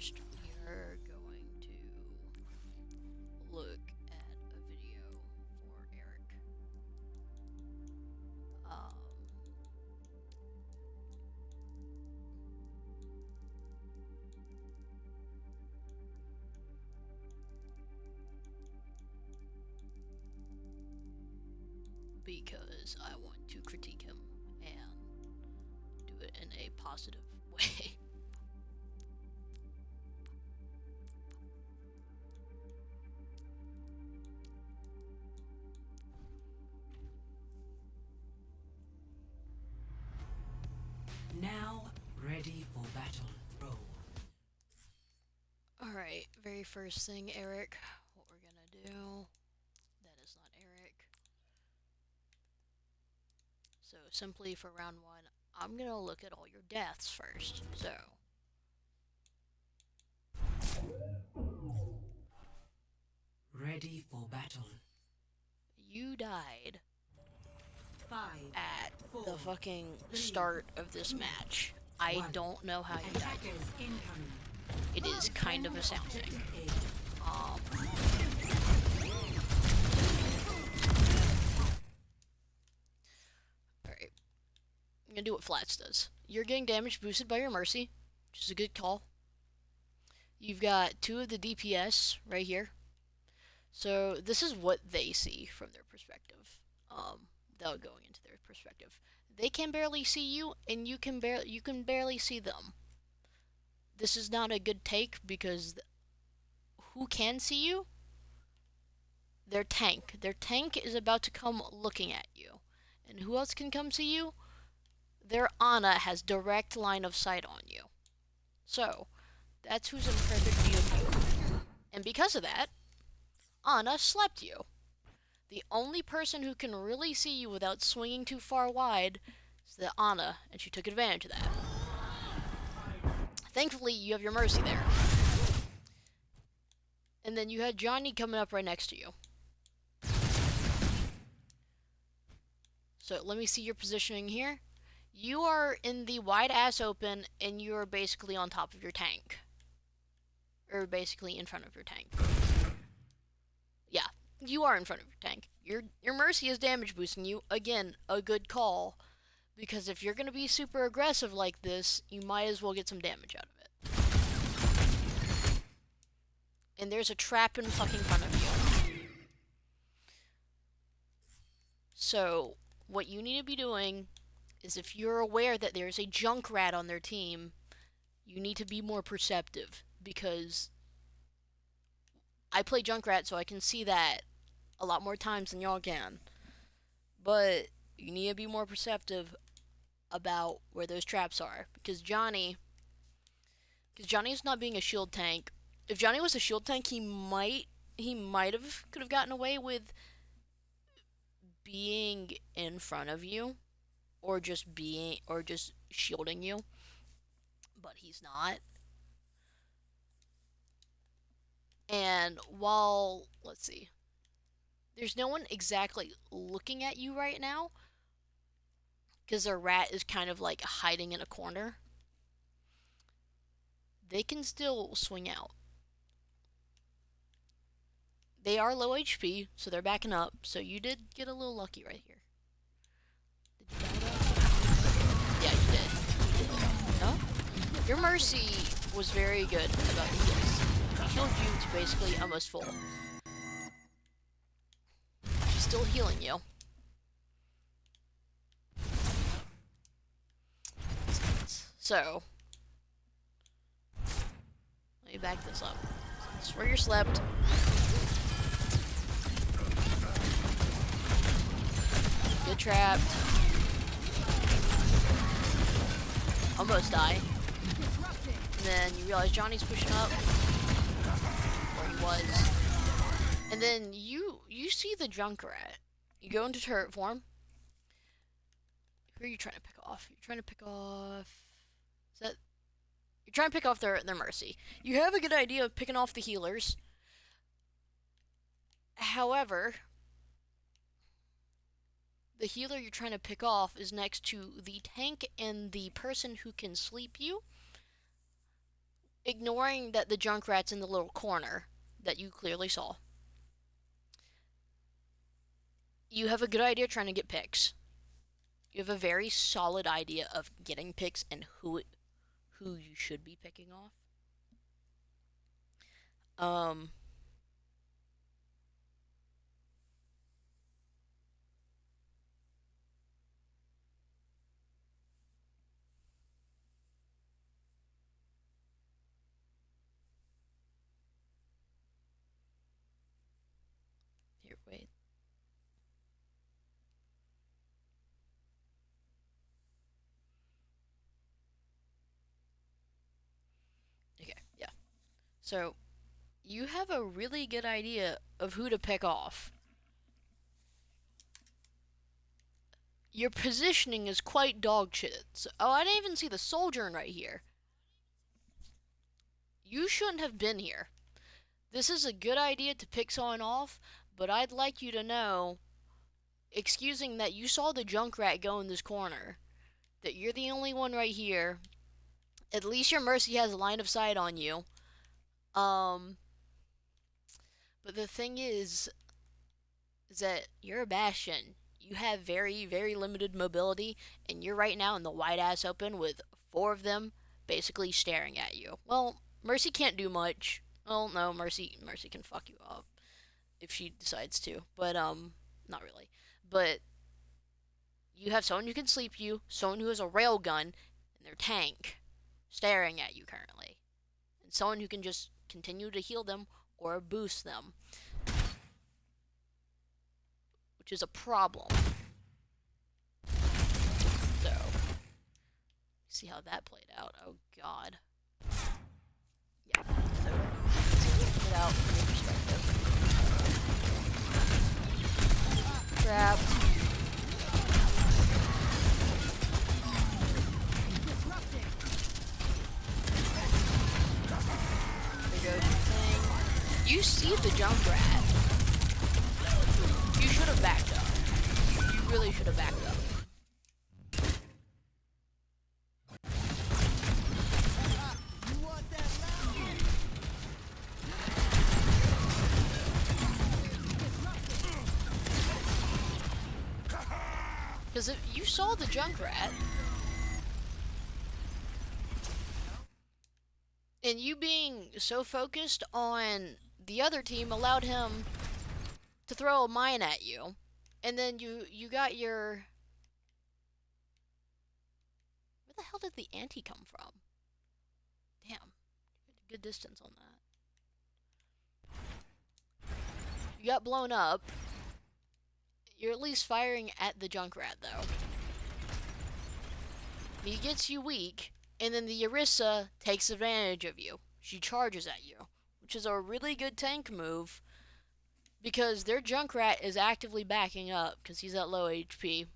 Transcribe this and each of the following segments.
first, we are going to look at a video for Eric. Because I want to critique him and do it in a positive way. Now ready for battle. Roll. Alright, very first thing, Eric, what we're gonna do. That is not Eric. So, simply for round one, I'm gonna look at all your deaths first. So, Ready for battle. you died 5, at 4, the fucking 3, start of this match. I 1. don't know how you died. Attackers incoming. It is kind of astounding. Alright. I'm gonna do what Flats does. You're getting damage boosted by your Mercy, which is a good call. You've got 2 of the DPS right here. So this is what they see from their perspective. Without going into their perspective. They can barely see you, and you can barely see them. This is not a good take because who can see you? Their tank. Their tank is about to come looking at you. And who else can come see you? Their Ana has direct line of sight on you. So, that's who's in perfect view of you. And because of that, Ana slept you. The only person who can really see you without swinging too far wide is the Ana, and she took advantage of that. Thankfully, you have your Mercy there. And then you had Johnny coming up right next to you. So let me see your positioning here. You are in the wide ass open, and you are basically on top of your tank. Or basically in front of your tank. Yeah, you are in front of your tank. Your Mercy is damage boosting you. Again, a good call. Because if you're going to be super aggressive like this, you might as well get some damage out of it. And there's a trap in fucking front of you. So, what you need to be doing is if you're aware that there's a Junkrat on their team, you need to be more perceptive. Because I play Junkrat, so I can see that a lot more times than y'all can. But you need to be more perceptive about where those traps are. Because Johnny's not being a shield tank. If Johnny was a shield tank, he might could have gotten away with being in front of you, or just shielding you. But he's not. And while, let's see, there's no one exactly looking at you right now, because their rat is kind of like hiding in a corner, they can still swing out. They are low HP, so they're backing up, so you did get a little lucky right here. Did you die though? Yeah, you did. No? Your Mercy was very good about the heals. She healed you to basically almost full. She's still healing you. So, let me back this up. This is where you're slept. Get trapped. Almost die. And then you realize Johnny's pushing up. Where he was. And then you see the Junkrat. You go into turret form. Who are you trying to pick off? You're trying to pick off... You're trying to pick off their Mercy. You have a good idea of picking off the healers. However, the healer you're trying to pick off is next to the tank and the person who can sleep you. ignoring that the Junkrat's in the little corner that you clearly saw. You have a good idea trying to get picks. You have a very solid idea of getting picks and who you should be picking off. Um, Here, wait. Okay, yeah. So you have a really good idea of who to pick off. Your positioning is quite dog shit. So, oh, I didn't even see the soldier right here. You shouldn't have been here. This is a good idea to pick someone off, but I'd like you to know, excusing that you saw the Junkrat go in this corner, that you're the only one right here. At least your Mercy has a line of sight on you. Um, but the thing is that you're a Bastion. You have very, very limited mobility, and you're right now in the wide ass open with 4 of them basically staring at you. Well, Mercy can't do much. Well, no, Mercy can fuck you up if she decides to, but not really. But you have someone who can sleep you, someone who has a railgun, and their tank staring at you currently, and someone who can just continue to heal them or boost them, which is a problem. So, see how that played out. Oh god. Yeah. So, let's get out from your perspective. Trap. There goes your thing. You see the Junkrat. You should have backed up. You really should have backed up. Because if you saw the Junkrat, and you being so focused on the other team allowed him to throw a mine at you, and then you got your... Where the hell did the anti come from? Damn, good distance on that. You got blown up. You're at least firing at the Junkrat, though. He gets you weak, and then the Orisa takes advantage of you. She charges at you, which is a really good tank move, because their Junkrat is actively backing up, because he's at low HP.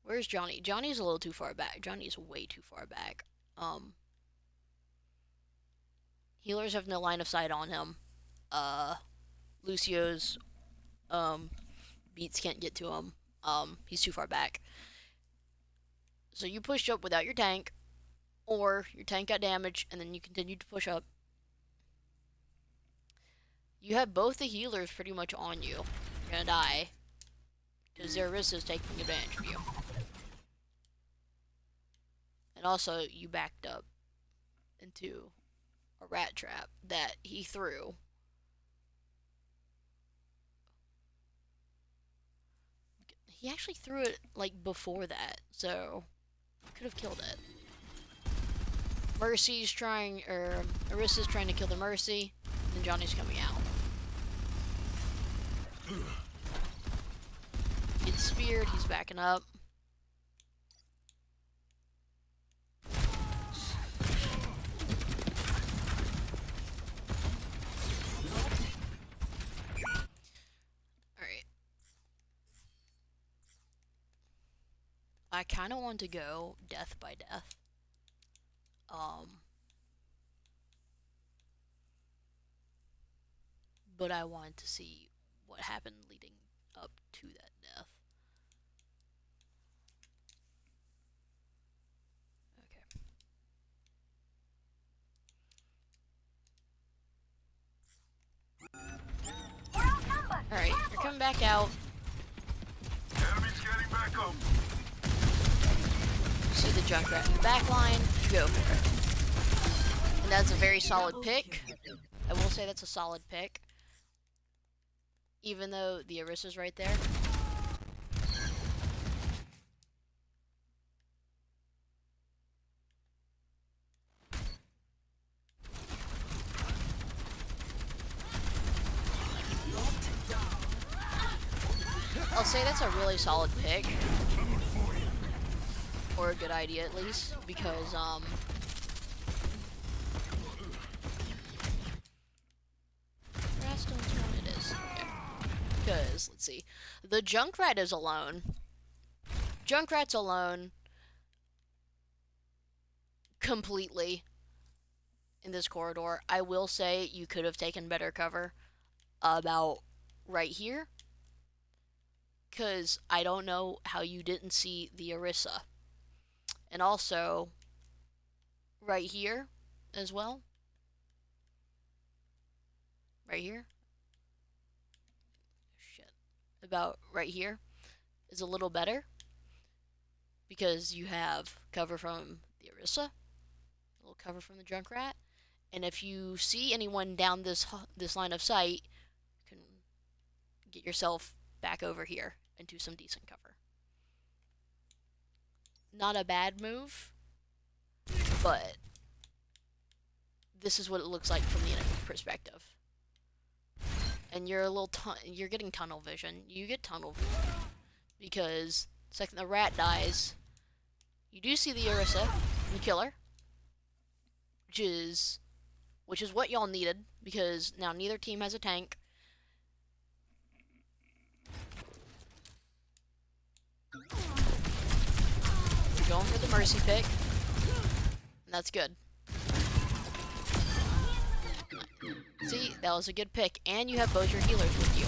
Where's Johnny? Johnny's a little too far back. Johnny's way too far back. Healers have no line of sight on him. Lucio's beats can't get to him. He's too far back. So you pushed up without your tank, or your tank got damaged, and then you continued to push up. You have both the healers pretty much on you. You're gonna die, because their Orisa is taking advantage of you. And also, you backed up into a rat trap that he threw. He actually threw it, like, before that, so could have killed it. Mercy's trying, or Orisa's trying to kill the Mercy, and Johnny's coming out. Gets speared, he's backing up. Alright. I kind of want to go death by death. But I wanted to see what happened leading up to that death. coming back out. Enemies getting back up. You see the Junkrat in the back line, you go for it. And that's a very solid pick. I will say that's a solid pick. Even though the Orisa's right there. I'll say that's a really solid pick. Or a good idea at least, because Rastle's one it is. Okay. Because, let's see. The Junkrat is alone. Junkrat's alone completely in this corridor. I will say you could have taken better cover about right here. Because I don't know how you didn't see the Orisa. And also, right here as well. Right here. Shit. About right here is a little better. Because you have cover from the Orisa. A little cover from the Junkrat. And if you see anyone down this line of sight, you can get yourself back over here into some decent cover. Not a bad move, but this is what it looks like from the enemy perspective. And you're a little you're getting tunnel vision. You get tunnel vision because the second the rat dies, you do see the Orisa, the killer, which is what y'all needed because now neither team has a tank. Going for the Mercy pick. And that's good. See, that was a good pick. And you have both your healers with you.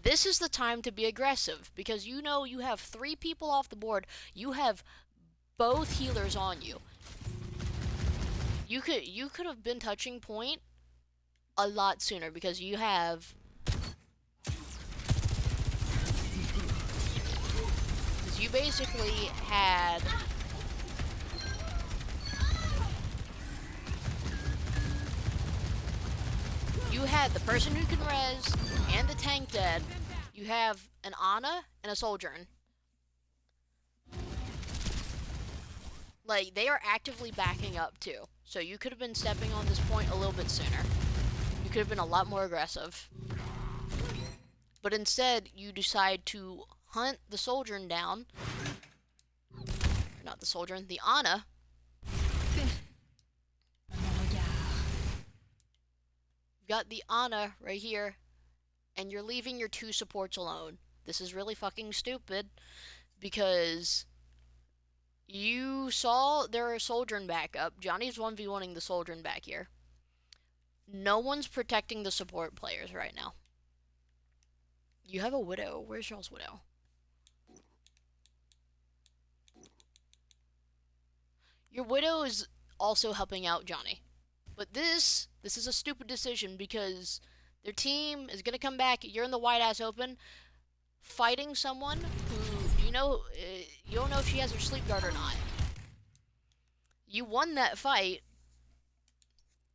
This is the time to be aggressive. Because you know you have 3 people off the board. You have both healers on you. You could have been touching point a lot sooner. Because you have... Because you basically had... You had the person who can res and the tank dead. You have an Ana and a Sojourn. Like, they are actively backing up too. So you could have been stepping on this point a little bit sooner. You could have been a lot more aggressive. But instead, you decide to hunt the Sojourn down. Not the Sojourn, the Ana. Got the Ana right here, and you're leaving your 2 supports alone. This is really fucking stupid, because you saw their Sojourn back up. Johnny's 1v1ing the Sojourn back here. No one's protecting the support players right now. You have a Widow. Where's y'all's Widow? Your Widow is also helping out Johnny. But this is a stupid decision because their team is going to come back. You're in the wide ass open fighting someone who, you don't know if she has her sleep dart or not. You won that fight.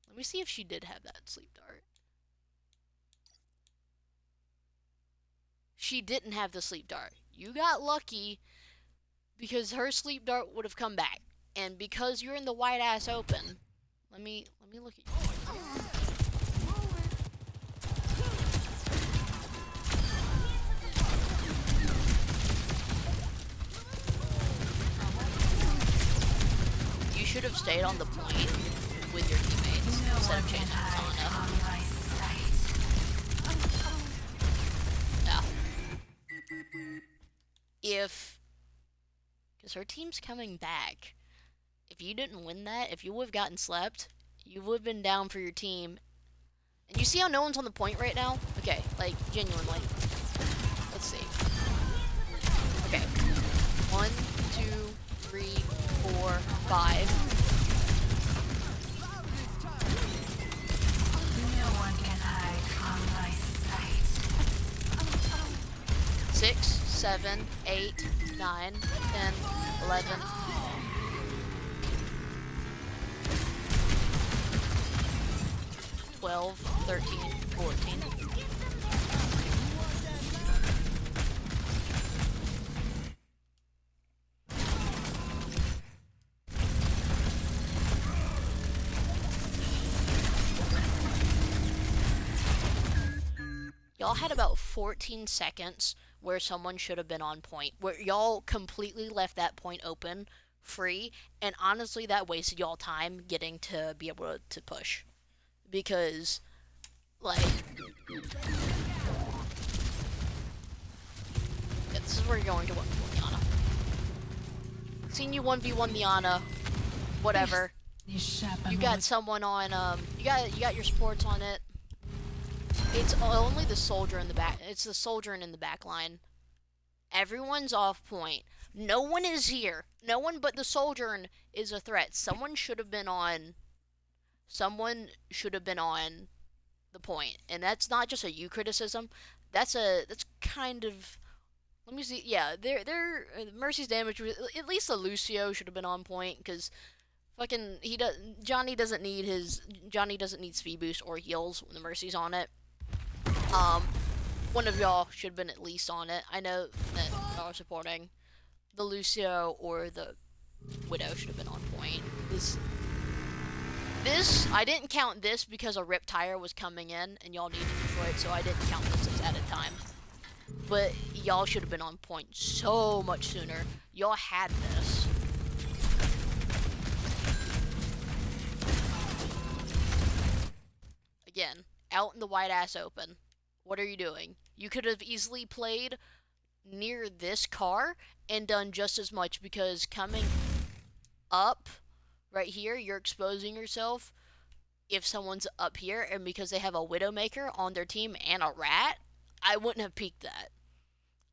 Let me see if she did have that sleep dart. She didn't have the sleep dart. You got lucky because her sleep dart would have come back. And because you're in the wide ass open, let me look at you. You should have stayed on the point with your teammates instead of changing Tana. Yeah. Because her team's coming back. If you didn't win that, if you would have gotten slept, you would have been down for your team. And you see how no one's on the point right now? Okay, like, genuinely. Let's see. Okay. 1, 2, 3, 4, 5. No one can hide from my sight. 6, 7, 8, 9, 10, 11. 12, 13, 14. Y'all had about 14 seconds where someone should have been on point, where y'all completely left that point open, free, and honestly, that wasted y'all time getting to be able to push. Because, like, yeah, this is where you're going to 1v1 the Ana. Seen you 1v1 the Ana, whatever. You got someone on, you got your supports on it. It's only the soldier in the back. It's the soldier in the back line. Everyone's off point. No one is here. No one but the soldier is a threat. Someone should have been on. Someone should have been on the point, and that's not just a you criticism. That's kind of. Let me see. Yeah, Mercy's damage. At least the Lucio should have been on point because fucking Johnny doesn't need speed boost or heals when the Mercy's on it. One of y'all should have been at least on it. I know that y'all are supporting the Lucio or the Widow should have been on point. This I didn't count this because a rip tire was coming in and y'all needed to destroy it, so I didn't count this as added time. But y'all should have been on point so much sooner. Y'all had this. Again, out in the wide ass open. What are you doing? You could have easily played near this car and done just as much because coming up right here, you're exposing yourself if someone's up here, and because they have a Widowmaker on their team and a rat, I wouldn't have peeked that.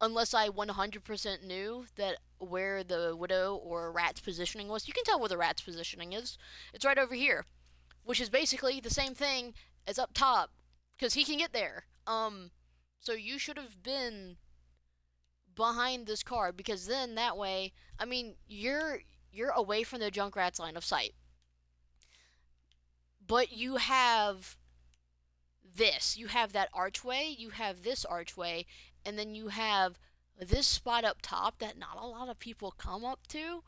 Unless I 100% knew that where the Widow or rat's positioning was. You can tell where the rat's positioning is. It's right over here, which is basically the same thing as up top, because he can get there. So you should have been behind this car, because then that way, I mean, you're away from the Junkrat's line of sight. But you have this. You have that archway, you have this archway, and then you have this spot up top that not a lot of people come up to,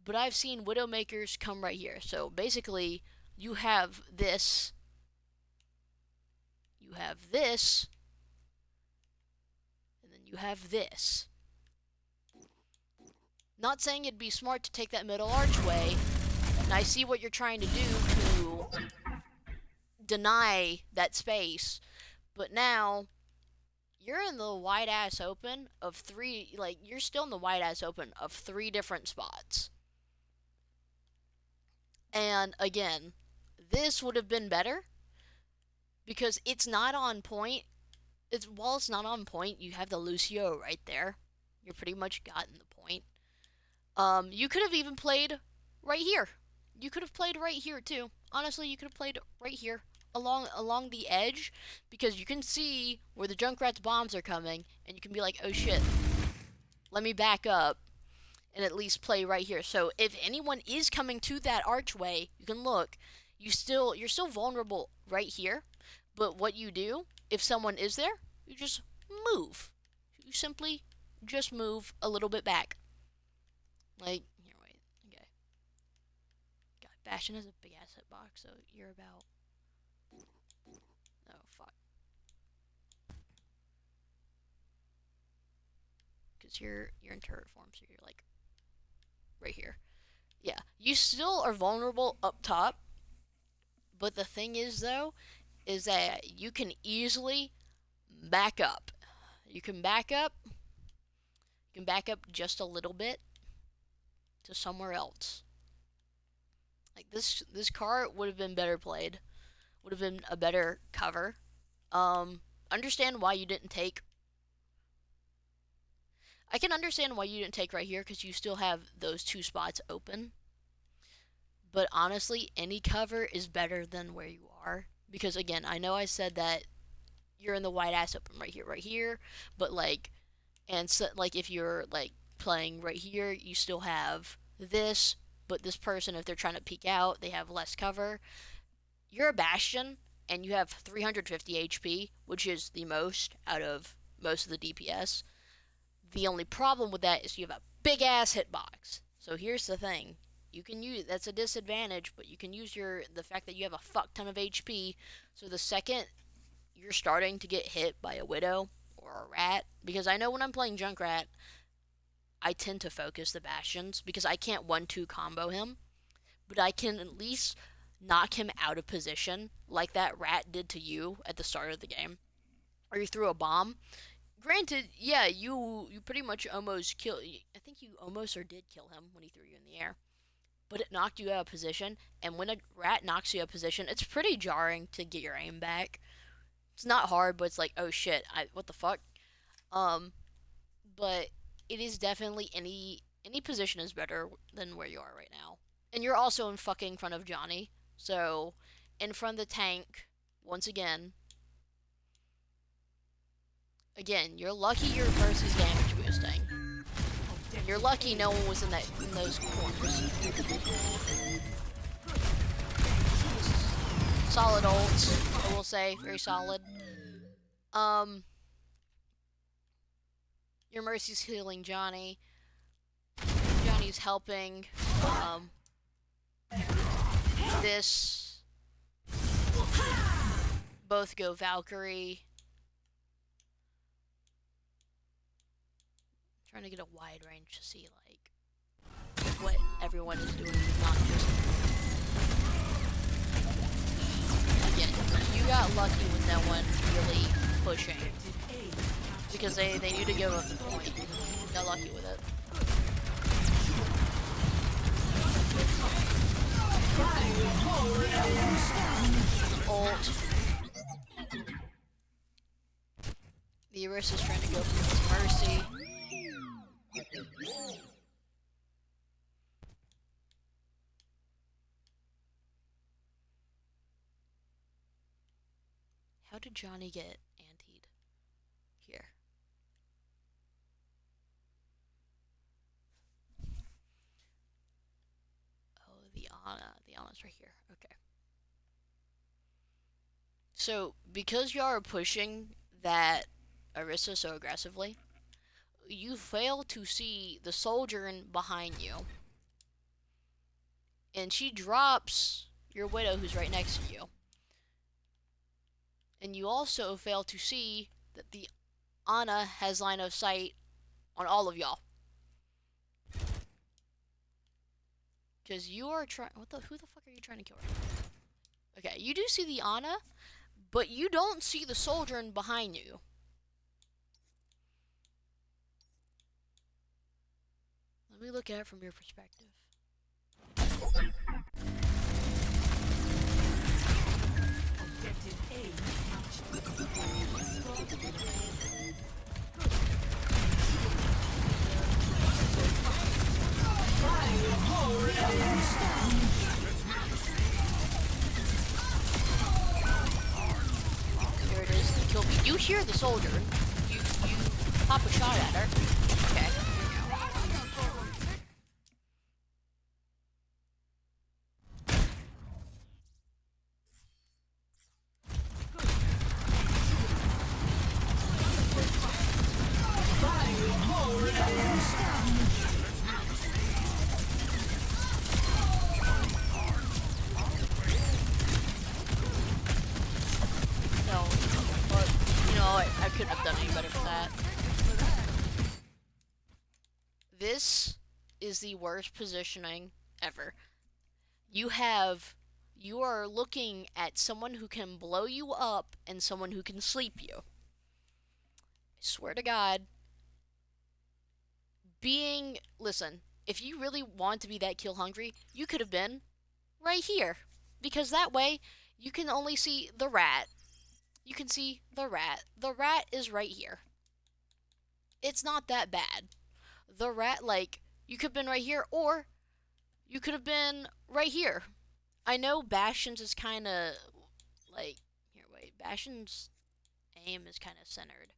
but I've seen Widowmakers come right here. So basically, you have this, you have this, and then you have this. Not saying it'd be smart to take that middle archway, and I see what you're trying to do to deny that space, but now you're in the wide ass open of three, like, you're still in the wide ass open of 3 different spots. And again, this would have been better because it's not on point. While it's not on point, you have the Lucio right there. You're pretty much gotten the point. You could have even played right here. You could have played right here too. Honestly, you could have played right here along the edge, because you can see where the Junkrat's bombs are coming, and you can be like, oh shit, let me back up and at least play right here. So if anyone is coming to that archway, you can look. You're still vulnerable right here, but what you do if someone is there, you just move. You simply just move a little bit back. Like, here, wait, okay. God, Bastion has a big ass hitbox, so you're about. Oh, fuck. Because you're in turret form, so you're like right here. Yeah, you still are vulnerable up top, but the thing is, though, is that you can easily back up. You can back up. You can back up just a little bit to somewhere else. Like this car would have been better played. Would have been a better cover. Understand why you didn't take. I can understand why you didn't take right here, because you still have those 2 spots open. But honestly, any cover is better than where you are. Because again, I know I said that you're in the wide ass open right here, but like, And so, like, if you're like playing right here, you still have this, but this person, if they're trying to peek out, they have less cover. You're a Bastion, and you have 350 HP, which is the most out of most of the DPS. The only problem with that is you have a big ass hitbox. So here's the thing. You can use that's a disadvantage, but you can use the fact that you have a fuck ton of HP. So the second you're starting to get hit by a Widow or a Rat, because I know when I'm playing Junkrat, I tend to focus the Bastions because I can't 1-2 combo him, but I can at least knock him out of position like that Rat did to you at the start of the game. Or you threw a bomb. Granted, yeah, you pretty much almost kill. I think you almost or did kill him when he threw you in the air, but it knocked you out of position. And when a Rat knocks you out of position, it's pretty jarring to get your aim back. It's not hard, but it's like, oh shit, what the fuck? Um, but it is definitely any position is better than where you are right now. And you're also in fucking front of Johnny, so in front of the tank once again. Again, you're lucky your Mercy's damage boosting. You're lucky no one was in those corners. Solid ults, I will say, very solid. Your Mercy's healing Johnny. Johnny's helping. This. Both go Valkyrie. Trying to get a wide range to see like what everyone is doing, not just. Again, you got lucky with no one really pushing because they knew to give up the point. Got lucky with it. Ult. The Orisa's trying to go for his Mercy. How did Johnny get antied here? Oh, the Ana. The Ana's right here. Okay. So, because y'all are pushing that Orisa so aggressively, you fail to see the soldier behind you. And she drops your Widow who's right next to you. And you also fail to see that the Ana has line of sight on all of y'all. Because you are trying. Who the fuck are you trying to kill right now? Okay, you do see the Ana, but you don't see the soldier behind you. Let me look at it from your perspective. There it is, the kill feed. You hear the soldier. You pop a shot at her. Okay, no, but you know, I couldn't have done any better for that. This is the worst positioning ever. You are looking at someone who can blow you up and someone who can sleep you. I swear to God. Listen, if you really want to be that kill hungry, you could have been right here. Because that way, you can only see the Rat. You can see the Rat. The Rat is right here. It's not that bad. The Rat, like, you could have been right here, or you could have been right here. I know Bastion's is kind of, like, here, wait, Bastion's aim is kind of centered.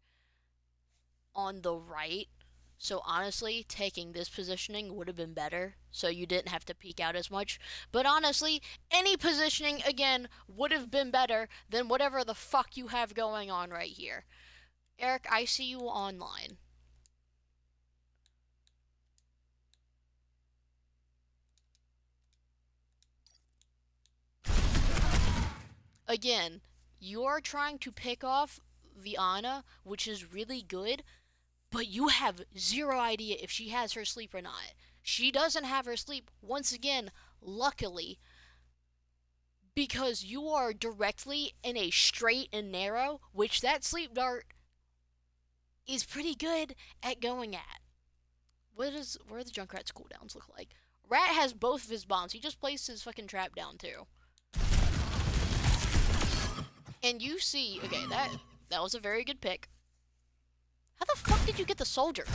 on the right. So honestly, taking this positioning would have been better, so you didn't have to peek out as much. But honestly, any positioning, again, would have been better than whatever the fuck you have going on right here. Eric, I see you online. Again, you are trying to pick off the Ana, which is really good, but you have zero idea if she has her sleep or not. She doesn't have her sleep, once again, luckily, because you are directly in a straight and narrow, which that sleep dart is pretty good at going at. What are the Junkrat's cooldowns look like? Rat has both of his bombs. He just placed his fucking trap down too. And you see, okay, that was a very good pick. How the fuck did you get the soldier?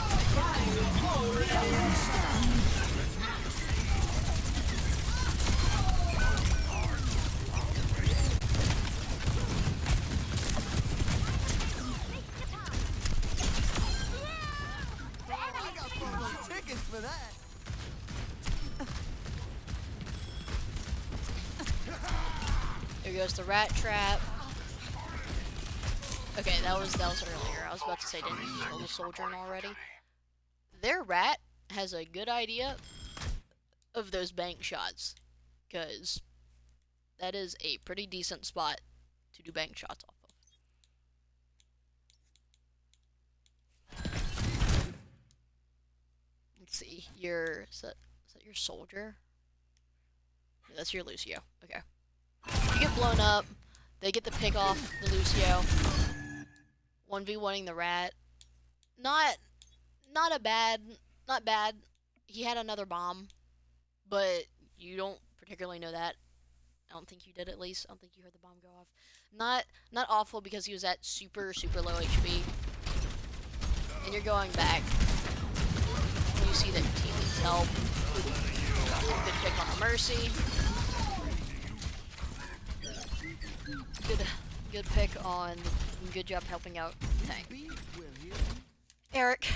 Tickets for that. There goes the rat trap. Okay, that was earlier. I was about to say, didn't you kill the soldier already? Their rat has a good idea of those bank shots, because that is a pretty decent spot to do bank shots off of. Let's see, is that your soldier? Yeah, that's your Lucio. Okay. You get blown up. They get the pick off the Lucio. 1v1ing the rat. Not bad. He had another bomb, but you don't particularly know that. I don't think you did, at least. I don't think you heard the bomb go off. Not awful, because he was at super low HP. And you're going back. And you see that your team needs help. Good pick on the Mercy. Good pick on. Good job helping out tank. Eric,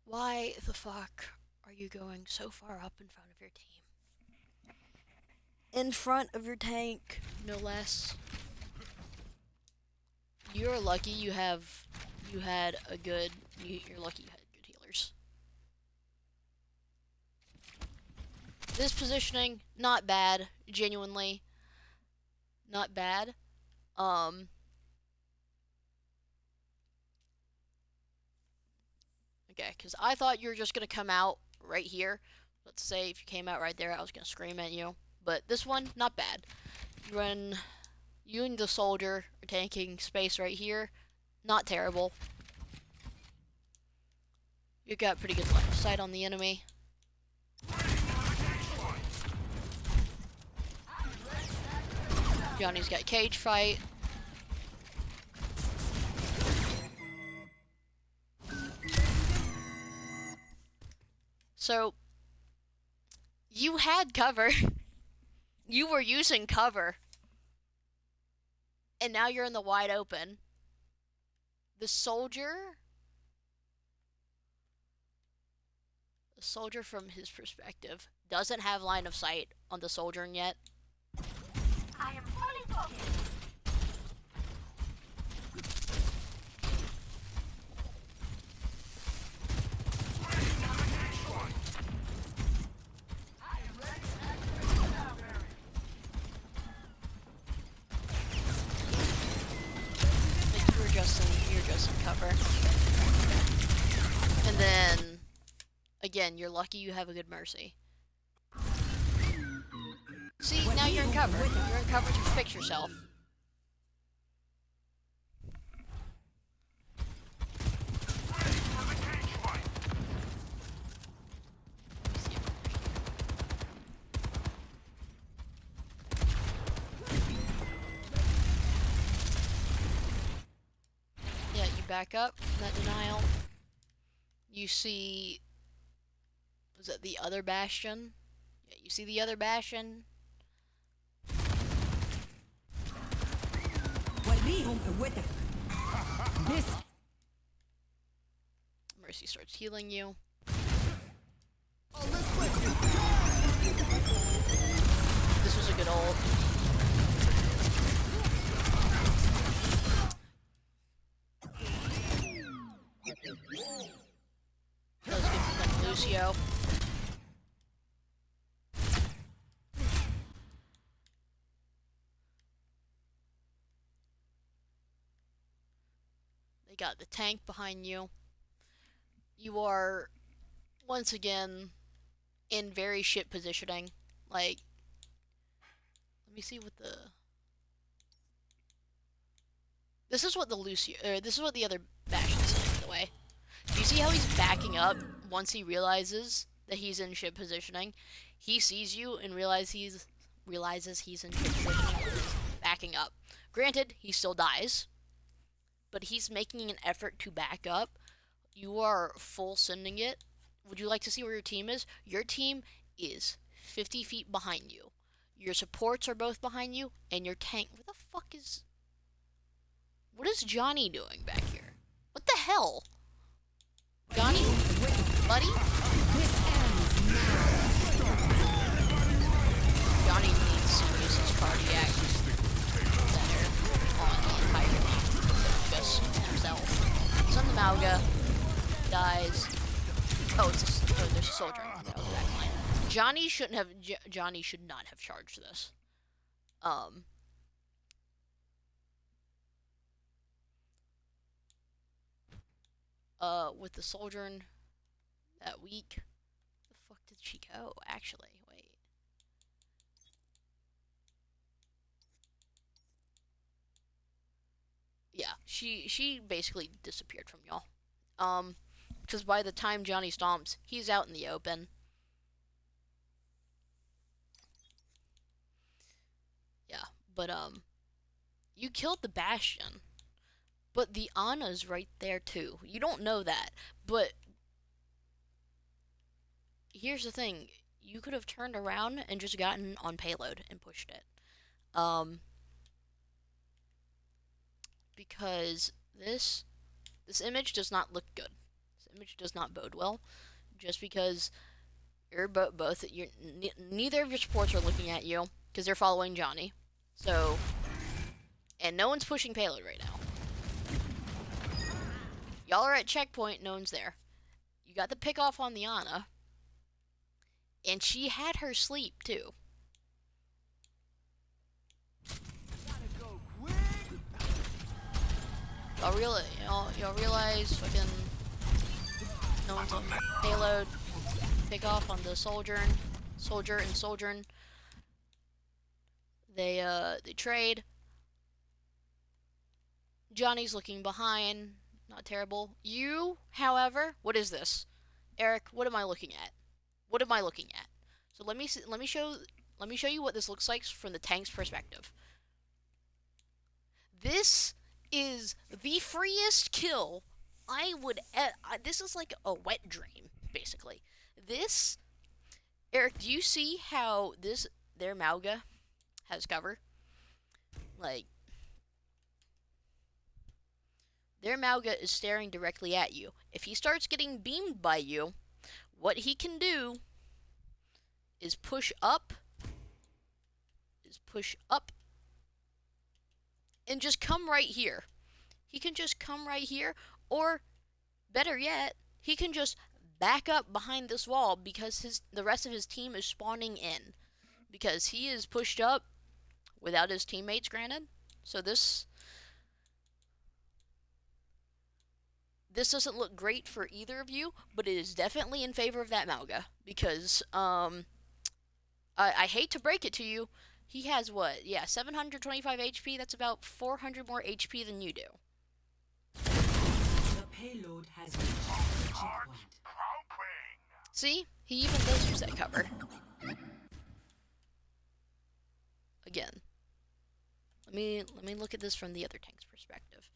why the fuck are you going so far up in front of your team? In front of your tank, no less. You're lucky you're lucky you had good healers. This positioning, not bad, genuinely. Not bad. Okay, because I thought you were just going to come out right here. Let's say if you came out right there, I was going to scream at you. But this one, not bad. You and the soldier are taking space right here. Not terrible. You got pretty good line of sight on the enemy. Johnny's got cage fight. So, you had cover. You were using cover. And now you're in the wide open. The soldier from his perspective doesn't have line of sight on the soldier yet. I am fully focused. You're just in cover. And then, again, you're lucky you have a good Mercy. See, now you're in cover. You're in cover to fix yourself. Yeah, you back up in that denial. You see, was it the other Bastion? Yeah, you see the other Bastion. وريهم قوتك. This Mercy starts healing you. This was a good ult. That was good from Lucio. They got the tank behind you. You are, once again, in very shit positioning. Like, let me see what the... This is what the this is what the other Bastion is saying, by the way. Do you see how he's backing up once he realizes that he's in shit positioning? He sees you and realizes he's in shit positioning and is backing up. Granted, he still dies, but he's making an effort to back up. You are full sending it. Would you like to see where your team is? Your team is 50 feet behind you. Your supports are both behind you, and your tank... Where the fuck is... What is Johnny doing back here? What the hell? Johnny? Buddy? Johnny needs to use his cardiac center on the entire team. Just himself. Son of Malga dies. Oh, there's a soldier. That was that line. Johnny should not have charged this. With the Sojourn that week. The fuck did she go, actually? Wait. Yeah, she basically disappeared from y'all. Because by the time Johnny stomps, he's out in the open. Yeah, but, you killed the Bastion. But the Ana's right there too. You don't know that, but here's the thing. You could have turned around and just gotten on payload and pushed it. Because this image does not look good. This image does not bode well. Just because you're neither of your supports are looking at you because they're following Johnny. So, and no one's pushing payload right now. Y'all are at checkpoint, no one's there. You got the pick off on the Ana. And she had her sleep, too. Y'all realize fucking no one's on payload. Pick off on the soldier and Sojourn. They trade. Johnny's looking behind. Not terrible. You, however, what is this? Eric, what am I looking at? What am I looking at? So let me show you what this looks like from the tank's perspective. This is the freest kill I would this is like a wet dream, basically. This, Eric, do you see how their Malga has cover? Like, their Malga is staring directly at you. If he starts getting beamed by you, what he can do is push up, and just come right here. He can just come right here, or better yet, he can just back up behind this wall because the rest of his team is spawning in. Because he is pushed up without his teammates, granted. So this doesn't look great for either of you, but it is definitely in favor of that Malga. Because, I hate to break it to you, he has what? Yeah, 725 HP. That's about 400 more HP than you do. The payload has reached the checkpoint. See? He even does use that cover. Again. Let me look at this from the other tank's perspective.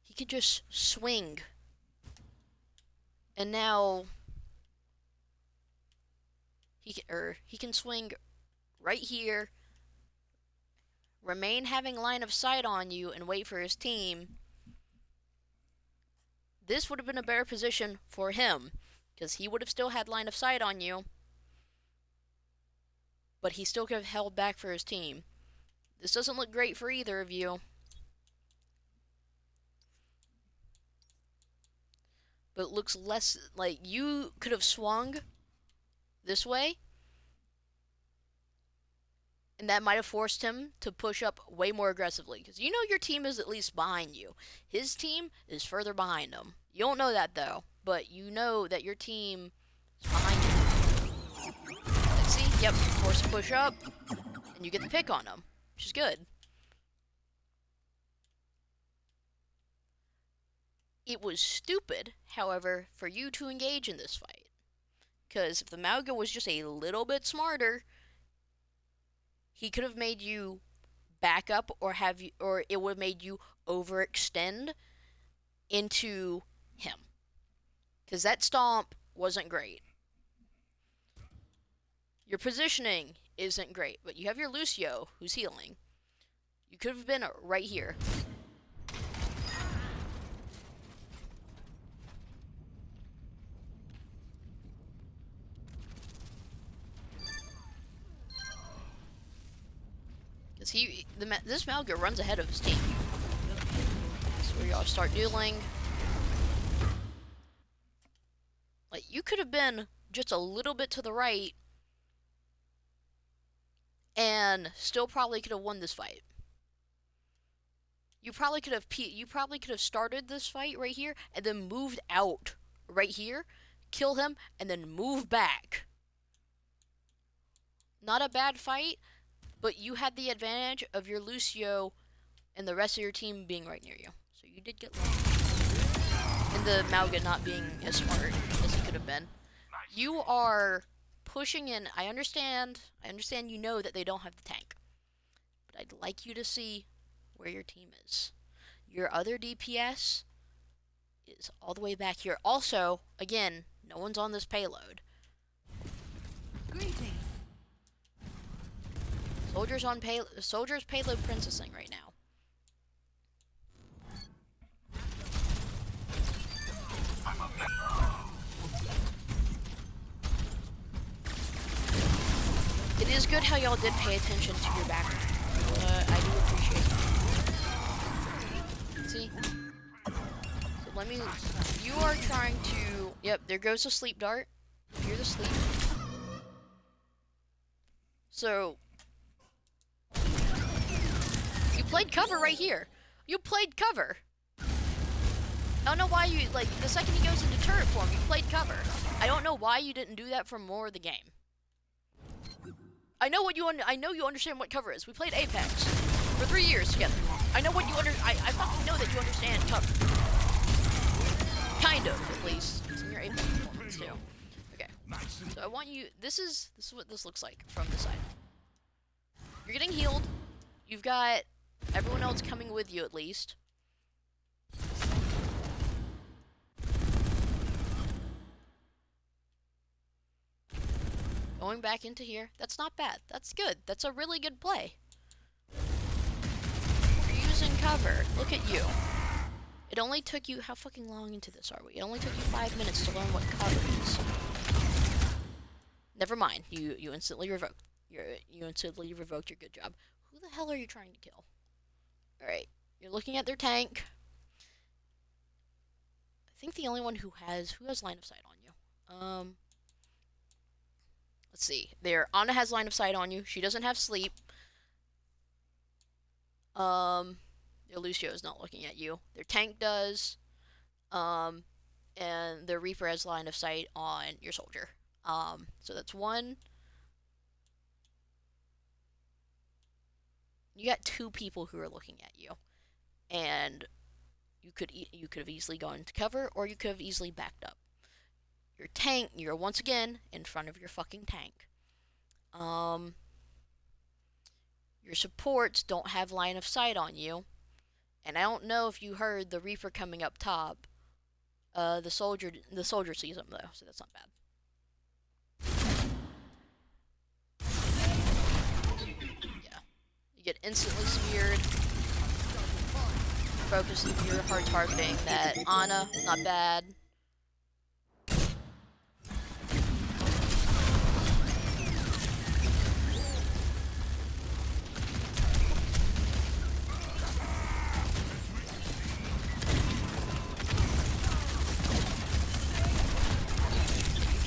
He could just swing. And now he can swing right here, remain having line of sight on you, and wait for his team, this would have been a better position for him, because he would have still had line of sight on you, but he still could have held back for his team. This doesn't look great for either of you. But it looks less like you could have swung this way, and that might have forced him to push up way more aggressively, because you know your team is at least behind you. His team is further behind him. You don't know that though, but you know that your team is behind you. Let's see, yep, force to push up, and you get the pick on him, which is good. It was stupid, however, for you to engage in this fight, because if the Mauga was just a little bit smarter, he could have made you back up, or it would have made you overextend into him. Because that stomp wasn't great. Your positioning isn't great, but you have your Lucio who's healing. You could have been right here. Because this Malga runs ahead of his team. So we all start dueling. Like, you could have been just a little bit to the right and still probably could have won this fight. You probably could have started this fight right here and then moved out right here, kill him, and then move back. Not a bad fight, but you had the advantage of your Lucio and the rest of your team being right near you. So you did get lucky. And the Mauga not being as smart as he could have been. You are pushing in. I understand you know that they don't have the tank. But I'd like you to see where your team is. Your other DPS is all the way back here. Also, again, no one's on this payload. Greetings. Soldiers payload princessing right now. It is good how y'all did pay attention to your background. I do appreciate it. See? So let me... You are trying to... Yep, there goes the sleep dart. Hear the sleep. So... You played cover right here. You played cover. I don't know why you... Like, the second he goes into turret form, you played cover. I don't know why you didn't do that for more of the game. I know you understand what cover is. We played Apex for 3 years together. I know what you I fucking know that you understand cover. Kind of, at least. It's in your Apex performance too. Okay. So I want you. This is what this looks like from the side. You're getting healed. You've got everyone else coming with you at least. Going back into here. That's not bad. That's good. That's a really good play. You're using cover. Look at you. It only took you... How fucking long into this are we? It only took you 5 minutes to learn what cover is. Never mind. You instantly revoked. You instantly revoked your good job. Who the hell are you trying to kill? Alright. You're looking at their tank. I think the only one who has line of sight on you. Let's see. Ana has line of sight on you. She doesn't have sleep. Your Lucio is not looking at you. Their tank does. And their Reaper has line of sight on your soldier. So that's one. You got 2 people who are looking at you. And you could have easily gone to cover, or you could have easily backed up. Your tank, you're once again in front of your fucking tank. Your supports don't have line of sight on you. And I don't know if you heard the Reaper coming up top. The soldier sees him though, so that's not bad. Yeah. You get instantly speared. focusing, you're hard targeting that Ana, not bad. You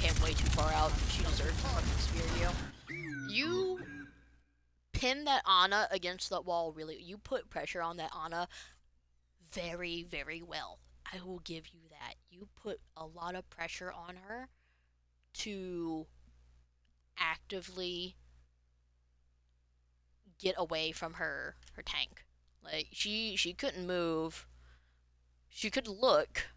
came way too far out. She deserves to fucking spear you. You pin that Ana against that wall really. You put pressure on that Ana very, very well. I will give you that. You put a lot of pressure on her to actively get away from her tank. Like she couldn't move. She could look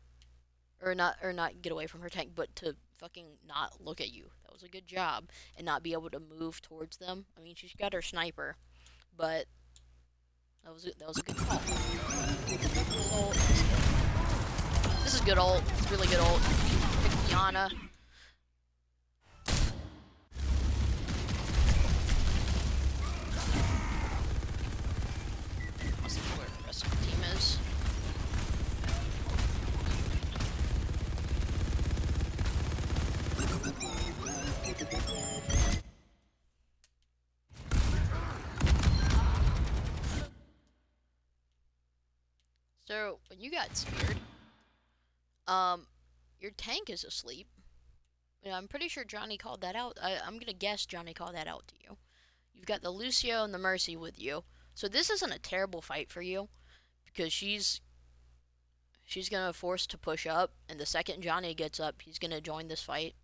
or not get away from her tank, but to fucking not look at you. That was a good job and not be able to move towards them. I mean, she's got her sniper, but that was a good call. Ult. This is good ult. It's really good ult. Pick Diana. Let's see where the rest of the team is. So when you got speared, your tank is asleep. Yeah, I'm pretty sure Johnny called that out. I'm gonna guess Johnny called that out to you. You've got the Lucio and the Mercy with you, so this isn't a terrible fight for you because she's gonna force to push up, and the second Johnny gets up, he's gonna join this fight.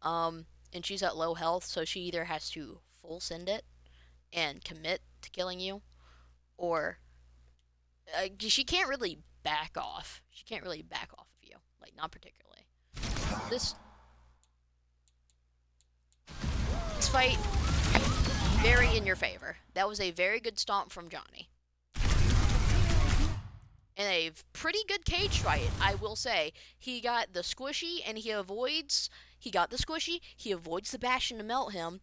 And she's at low health, so she either has to full send it and commit to killing you, or she can't really back off. She can't really back off of you, like not particularly. This fight very in your favor. That was a very good stomp from Johnny. And a pretty good cage fight, I will say. He got the squishy and he got the squishy, he avoids the Bastion to melt him,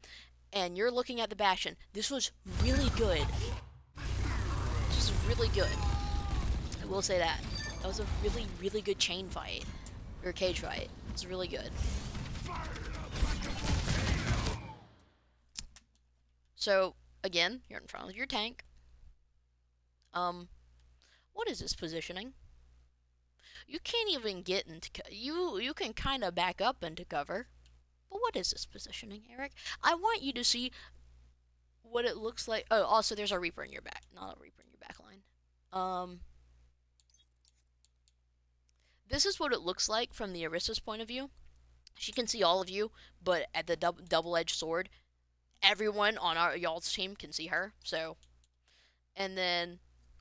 and you're looking at the Bastion. This was really good. This was really good. I will say that. That was a really, really good chain fight. Or cage fight. It's really good. So, again, you're in front of your tank. What is this positioning? You can't even get into you can kind of back up into cover. But what is this positioning, Eric? I want you to see what it looks like. Oh, also there's a Reaper in your back, not a Reaper in your back line. This is what it looks like from the Orisa's point of view. She can see all of you, but at the double-edged sword, everyone on y'all's team can see her. So, and then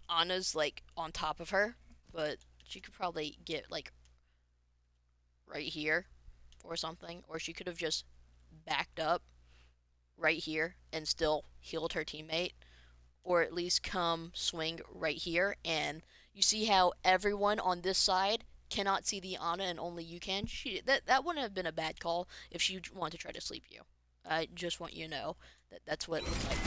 Ana's like on top of her, but she could probably get like right here or something, or she could have just backed up right here and still healed her teammate, or at least come swing right here. And you see how everyone on this side cannot see the Ana and only you can. That wouldn't have been a bad call if she wanted to try to sleep you. I just want you to know that's what it looked like.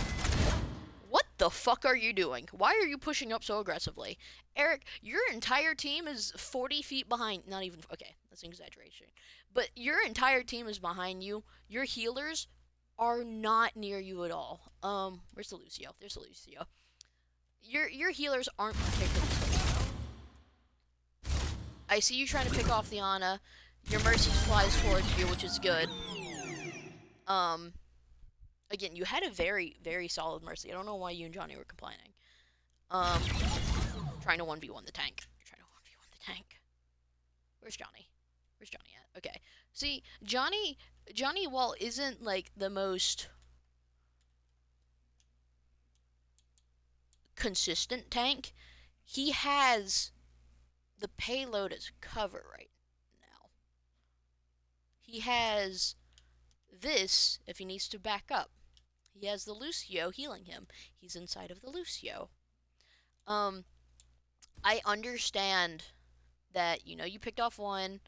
What the fuck are you doing? Why are you pushing up so aggressively? Eric, your entire team is 40 feet behind. Not even, okay, that's an exaggeration. But your entire team is behind you. Your healers are not near you at all. Where's the Lucio? There's the Lucio. Your healers aren't particularly close. I see you trying to pick off the Ana. Your Mercy flies towards you, which is good. Again, you had a very, very solid Mercy. I don't know why you and Johnny were complaining. Trying to 1v1 the tank. You're trying to 1v1 the tank. Where's Johnny? Where's Johnny at? Okay. See, Johnny Wall isn't like the most consistent tank. He has the payload as cover right now. He has this if he needs to back up. He has the Lucio healing him. He's inside of the Lucio. I understand that, you know, you picked off one,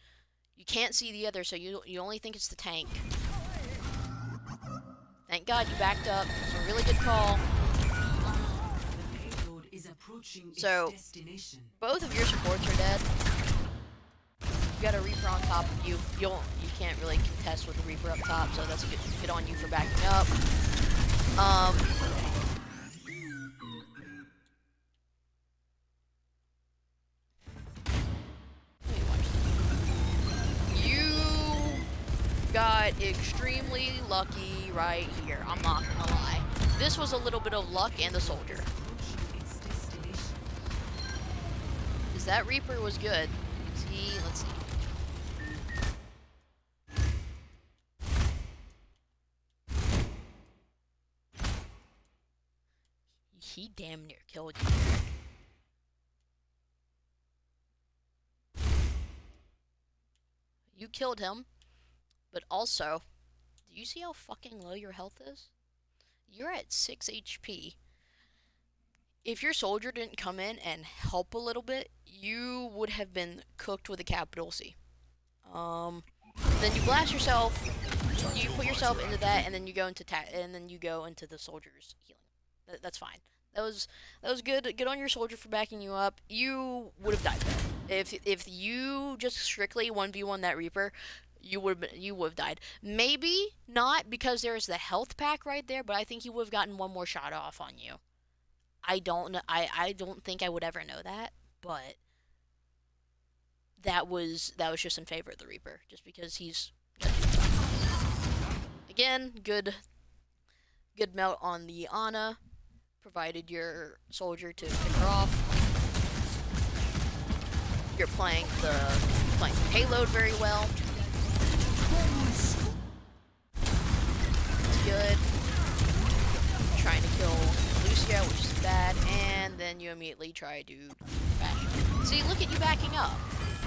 you can't see the other, so you only think it's the tank. Thank God you backed up. It's a really good call. approaching So, its destination. both of your supports are dead. You got a Reaper on top of you. You can't really contest with the Reaper up top, so that's good on you for backing up. Let me watch this. You got extremely lucky right here. I'm not gonna lie. This was a little bit of luck and the soldier. Approaching its destination. Because that Reaper was good. Let's see. He damn near killed you. You killed him, but also, do you see how fucking low your health is? You're at 6 HP. If your soldier didn't come in and help a little bit, you would have been cooked with a capital C. Then you blast yourself, you put yourself into that, and then you go into the soldier's healing. That's fine. That was good. Good on your soldier for backing you up. You would have died though. If you just strictly 1v1 that Reaper, you would have died. Maybe not because there's the health pack right there, but I think he would have gotten one more shot off on you. I don't know. I don't think I would ever know that, but that was just in favor of the Reaper, just because he's again good melt on the Ana, provided your soldier to pick her off. You're playing the payload very well. It's good. Trying to kill Lucia, which is bad, and then you immediately try to back. See, look at you backing up.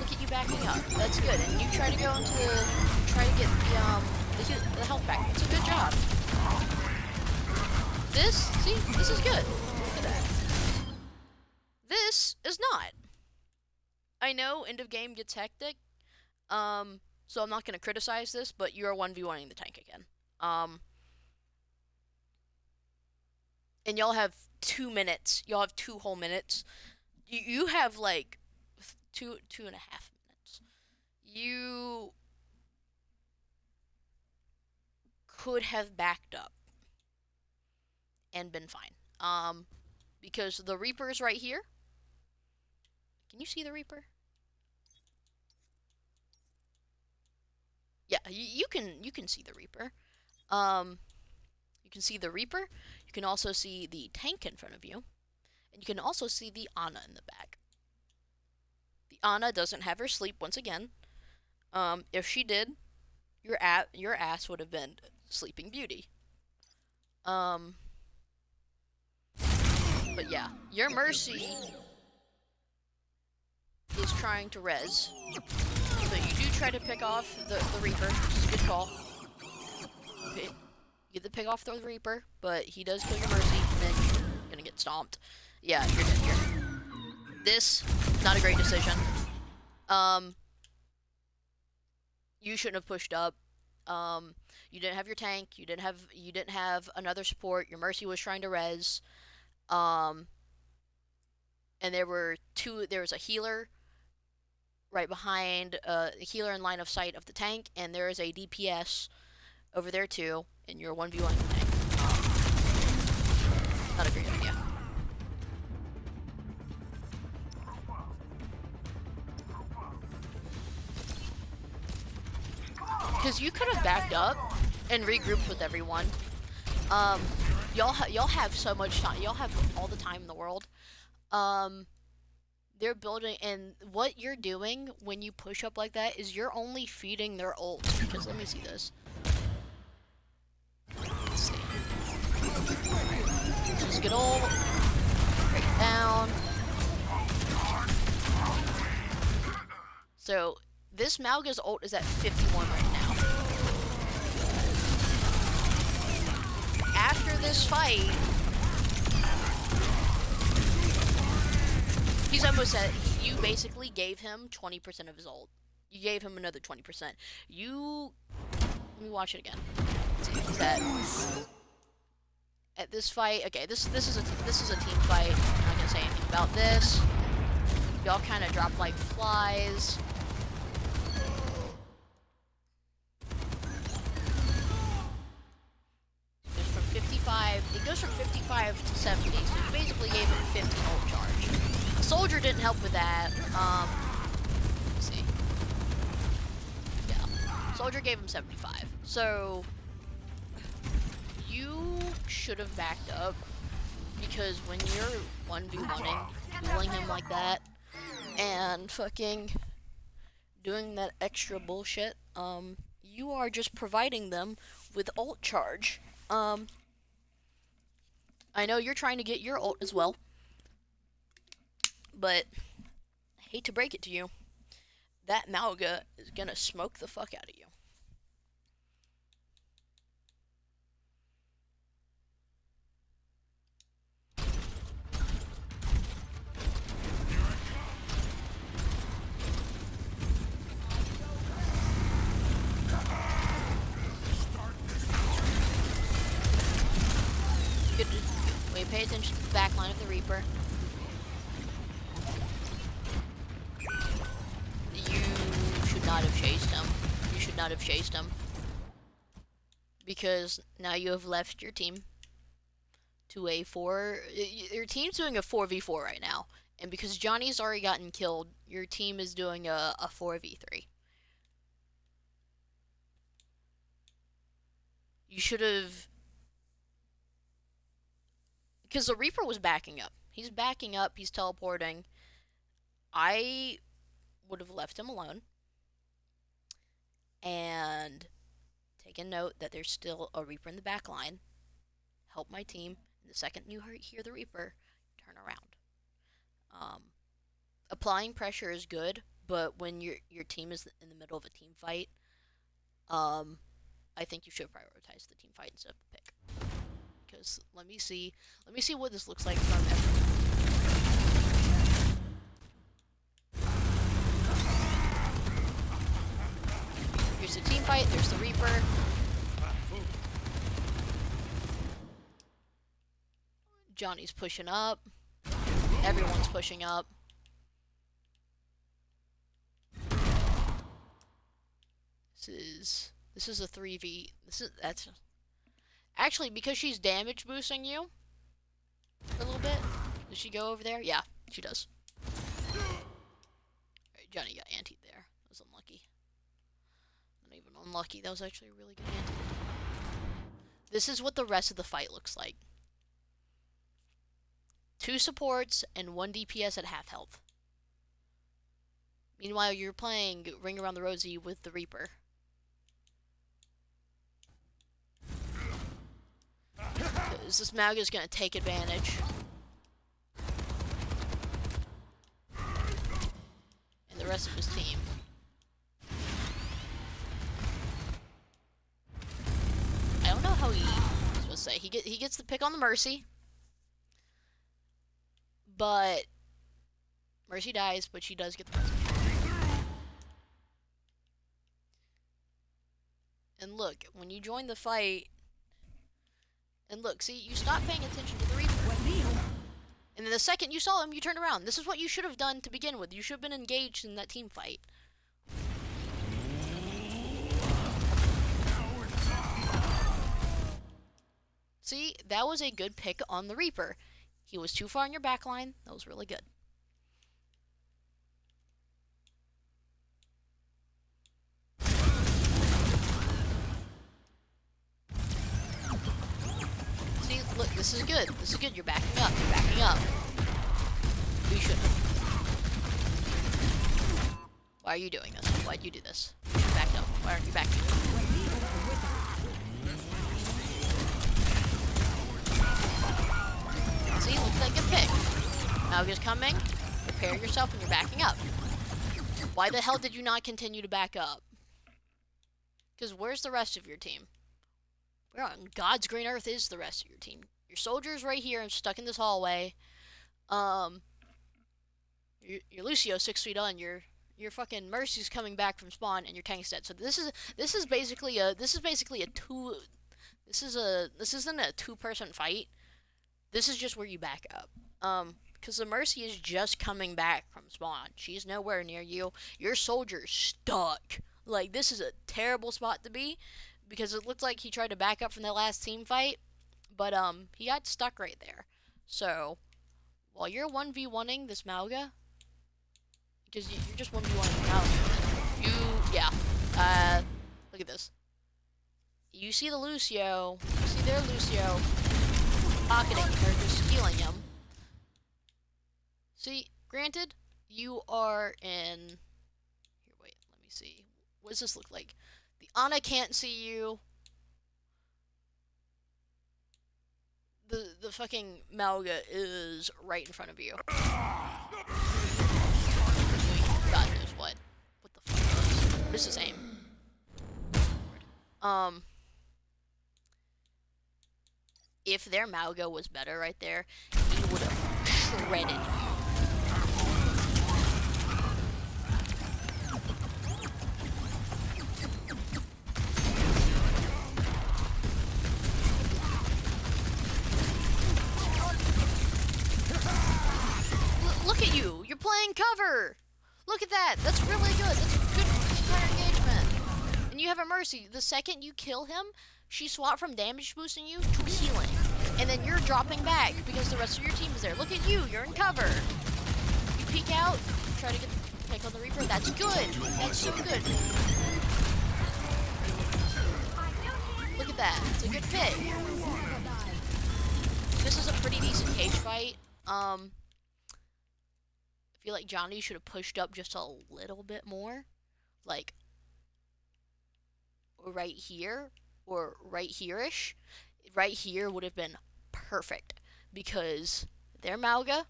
Look at you backing up. That's good. And you try to go into try to get the health back. It's a good job. This is good. Look at that. This is not. I know end of game gets hectic. So I'm not gonna criticize this, but you are 1v1ing the tank again. And y'all have 2 minutes. Y'all have 2 whole minutes. You have like two and a half minutes. You could have backed up and been fine. Because the Reaper is right here. Can you see the Reaper? Yeah, you can see the Reaper. You can see the Reaper. You can also see the tank in front of you, and you can also see the Ana in the back. The Ana doesn't have her sleep once again. If she did, your ass would have been Sleeping Beauty. But yeah, your Mercy is trying to res. So you do try to pick off the Reaper, which is a good call. Okay. You get the pick off the Reaper, but he does kill your Mercy, and then you're gonna get stomped. Yeah, you're dead here. This, not a great decision. You shouldn't have pushed up. You didn't have your tank. You didn't have another support. Your Mercy was trying to res. And there was a healer right behind a healer in line of sight of the tank, and there is a DPS over there too, and you're 1v1 the tank. Not a great idea. Because you could have backed up and regrouped with everyone. Y'all have so much time. Y'all have all the time in the world. They're building, and what you're doing when you push up like that is you're only feeding their ult. Because let me see this. Let's see. Just get ult. Break down. So this Malga's ult is at 51 right now. After this fight, he's almost at. You basically gave him 20% of his ult. You gave him another 20%. Let me watch it again. Let's see, he's at at this fight, okay, this is a team fight. I'm not gonna say anything about this. Y'all kind of drop like flies. It goes from 55 to 70, so you basically gave him 15 ult charge. Soldier didn't help with that. Let's see. Yeah, Soldier gave him 75. So you should have backed up, because when you're 1v1ing, dueling him like that, and fucking doing that extra bullshit, you are just providing them with ult charge. I know you're trying to get your ult as well, but I hate to break it to you, that Mauga is gonna smoke the fuck out of you. Good. Wait, pay attention to the back line of the Reaper. You should not have chased him. You should not have chased him. Because now you have left your team to a 4... Your team's doing a 4v4 right now. And because Johnny's already gotten killed, your team is doing a 4v3. You should have... Because the Reaper was backing up. He's backing up, he's teleporting. I would have left him alone. And taken note that there's still a Reaper in the back line. Help my team. And the second you hear the Reaper, turn around. Applying pressure is good, but when your team is in the middle of a team fight, I think you should prioritize the team fight instead of the pick. Because let me see what this looks like from everyone. Here's the team fight, there's the Reaper. Johnny's pushing up. Everyone's pushing up. This is a 3v. That's actually, because she's damage boosting you for a little bit. Does she go over there? Yeah, she does. Alright, Johnny got antied there. That was unlucky. Not even unlucky, that was actually a really good anti. This is what the rest of the fight looks like. 2 supports and 1 DPS at half health. Meanwhile, you're playing Ring Around the Rosie with the Reaper. Because this Mauga's gonna take advantage. And the rest of his team. I don't know how he... I was supposed to say. He gets the pick on the Mercy. But... Mercy dies, but she does get the Mercy. And look, when you join the fight... And look, see, you stop paying attention to the Reaper. And then the second you saw him, you turned around. This is what you should have done to begin with. You should have been engaged in that team fight. See, that was a good pick on the Reaper. He was too far on your back line. That was really good. See, look, this is good. This is good. You're backing up. You're backing up. You shouldn't. Why are you doing this? Why'd you do this? You backed up. Why aren't you backing up? See, looks like a pick. Mauga's coming. Prepare yourself and you're backing up. Why the hell did you not continue to back up? Because where's the rest of your team? Where on God's green earth is the rest of your team? Your soldiers right here and stuck in this hallway. Your Lucio 6 feet on. Your fucking Mercy's coming back from spawn, and your tank's dead. So this is basically a This isn't a two-person fight. This is just where you back up. Because the Mercy is just coming back from spawn. She's nowhere near you. Your soldier's stuck. Like, this is a terrible spot to be, because it looked like he tried to back up from the last team fight, but he got stuck right there. So while you're 1v1ing this Malga, because you're just 1v1ing Malga, look at this. You see the Lucio, you see their Lucio pocketing or just healing him. See, granted, you are in. Here, wait, let me see. What does this look like? The Ana can't see you. The fucking Malga is right in front of you. God knows what. What the fuck? This is aim. If their Malga was better right there, he would have shredded you. Look at you! You're playing cover! Look at that! That's really good! That's good player engagement! And you have a Mercy. The second you kill him, she swapped from damage boosting you to healing. And then you're dropping back because the rest of your team is there. Look at you! You're in cover! You peek out, try to get the pick on the Reaper. That's good! That's so good! Look at that. It's a good pick. This is a pretty decent cage fight. I feel like Johnny should have pushed up just a little bit more. Like, right here, or right here-ish. Right here would have been perfect, because their Malga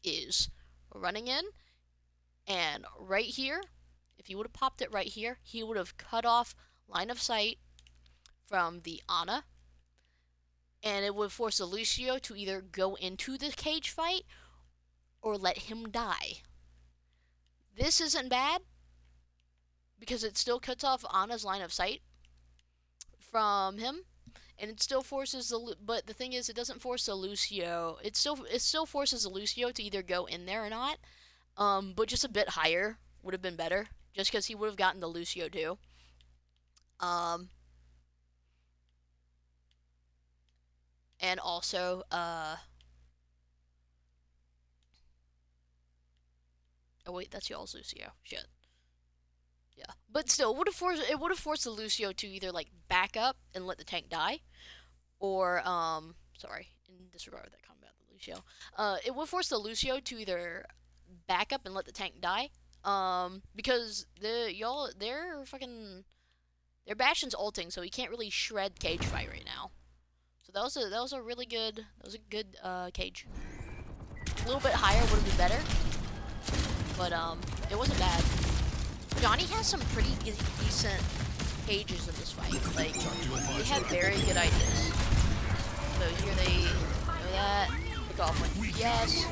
is running in, and right here, if he would have popped it right here, he would have cut off line of sight from the Ana, and it would force the Lucio to either go into the cage fight or let him die. This isn't bad, because it still cuts off Ana's line of sight from him, and it still forces but the thing is, it doesn't force the Lucio. It still forces the Lucio to either go in there or not. But just a bit higher would have been better, just because he would have gotten the Lucio too. And also, oh wait, that's y'all's Lucio. Shit. Yeah, but still, it would have forced the Lucio to either like back up and let the tank die, or sorry, in disregard of that combat, the Lucio, it would force the Lucio to either back up and let the tank die, because they're Bastion's ulting, so he can't really shred cage fight right now. So that was a really good cage. A little bit higher would have been better, but it wasn't bad. Johnny has some pretty decent cages in this fight. Like, they have very good ideas. So here they know that. Pick off one. Yes.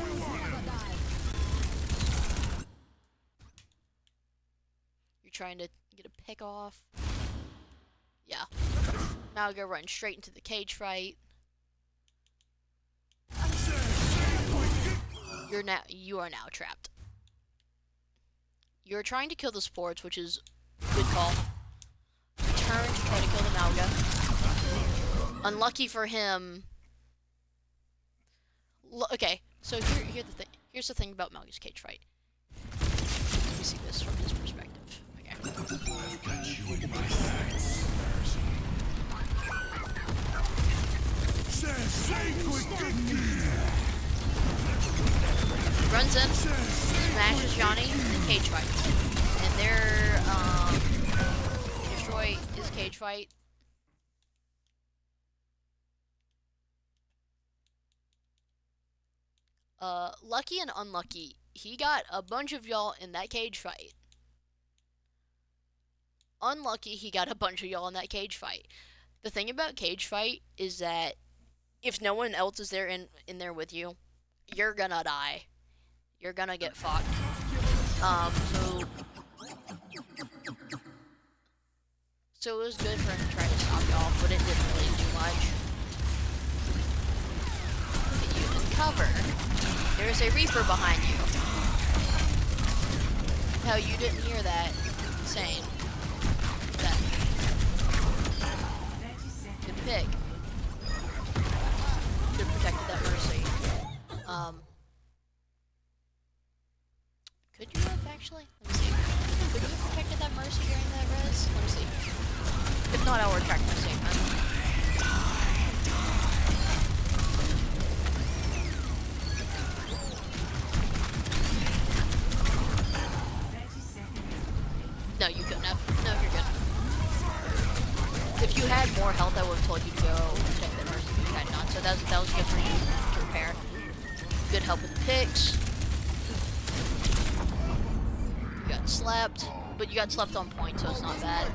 You're trying to get a pick off. Yeah. Malga runs straight into the cage fight. You are now trapped. You're trying to kill the supports, which is a good call. Turn to try to kill the Malga. Unlucky for him. Okay, so here's the thing about Malga's cage fight. Let me see this from his perspective. Okay. Runs in, smashes Johnny, and cage fight. And they're, destroy his cage fight. Lucky and unlucky. He got a bunch of y'all in that cage fight. Unlucky, he got a bunch of y'all in that cage fight. The thing about cage fight is that if no one else is there in there with you, you're gonna die. You're gonna get fucked. So it was good for him to try to stop y'all, but it didn't really do much. And you can cover. There's a Reaper behind you. How you didn't hear that? Insane. That. Good pick. Good protected that Mercy. Could you have actually? Let me see. Could you have protected that Mercy during that res? Let me see. If not, I'll retract my statement. No, you couldn't have. No, you're good. If you had more health, I would have told you to go protect the Mercy, but you had not. So that was good for you to repair. Good help with the picks. You got slept, but you got slept on point, so it's not bad.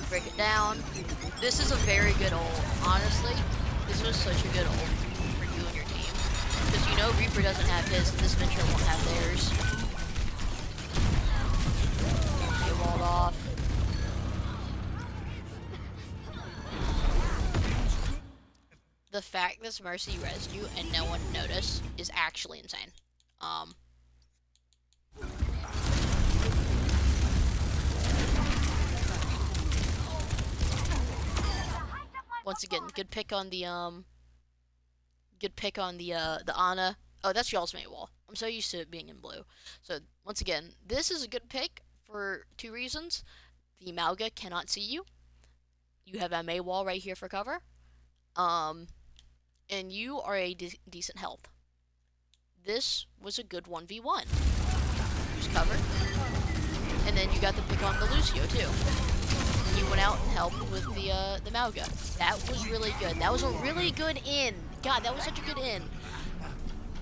Break it down. This is a very good ult. Honestly, this was such a good ult for you and your team. Because you know Reaper doesn't have his, and this Venture won't have theirs. Get walled off. The fact this Mercy rezzed you and no one noticed is actually insane. Once again, good pick on the Ana. Oh, that's your ultimate wall. I'm so used to it being in blue. So once again, this is a good pick for two reasons. The Malga cannot see you. You have MA wall right here for cover. And you are a decent health. This was a good 1v1. Just cover. And then you got the pick on the Lucio too. You went out and helped with the Malga. That was really good. That was a really good in. God, that was such a good in.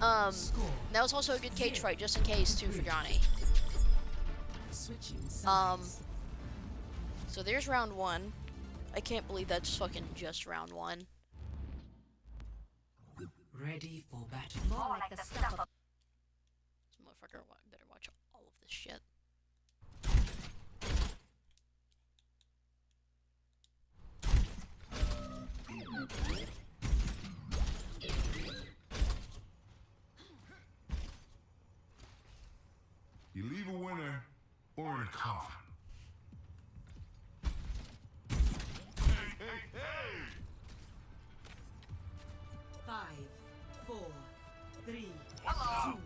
That was also a good cage fight, just in case too, for Johnny. So there's round one. I can't believe that's fucking just round one. Ready for battle. More like the stuff of This motherfucker better watch all of this shit. You leave a winner or in a coffin. Hey! 5, 4, 3, 2,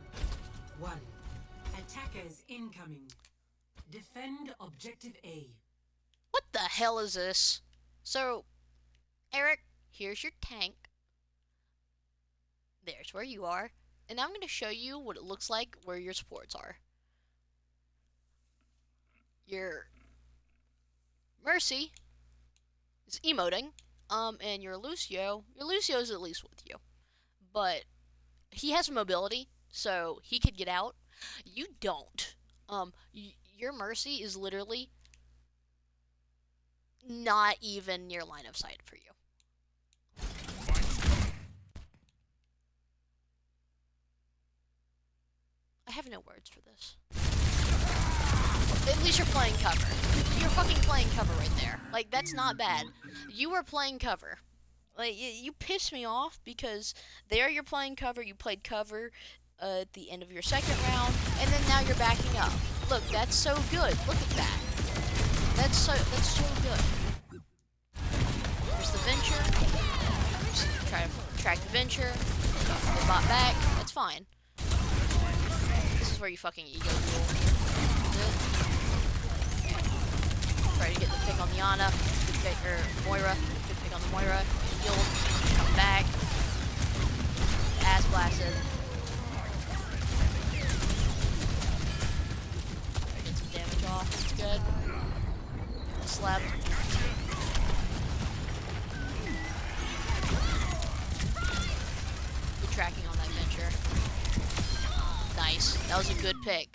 1. Attackers incoming. Defend objective A. What the hell is this? So, Eric, here's your tank. There's where you are. And I'm going to show you what it looks like where your supports are. Your Mercy is emoting. And your Lucio's at least with you. But he has mobility, so he could get out. You don't. Your Mercy is literally not even near line of sight for you. I have no words for this. At least you're playing cover. You're fucking playing cover right there. Like, that's not bad. You were playing cover. Like, you pissed me off because there you're playing cover. You played cover at the end of your second round, and then now you're backing up. Look, that's so good. Look at that. That's so good. Here's the Venture. Just try to track the Venture. The bot back. That's fine. This is where you fucking ego duel. Try to get the pick on the Ana. Good pick, or Moira. Good pick on the Moira. Healed. Come back. Ass blasted. Get some damage off. That's good. Slept. Good tracking on that Venture. Nice. That was a good pick.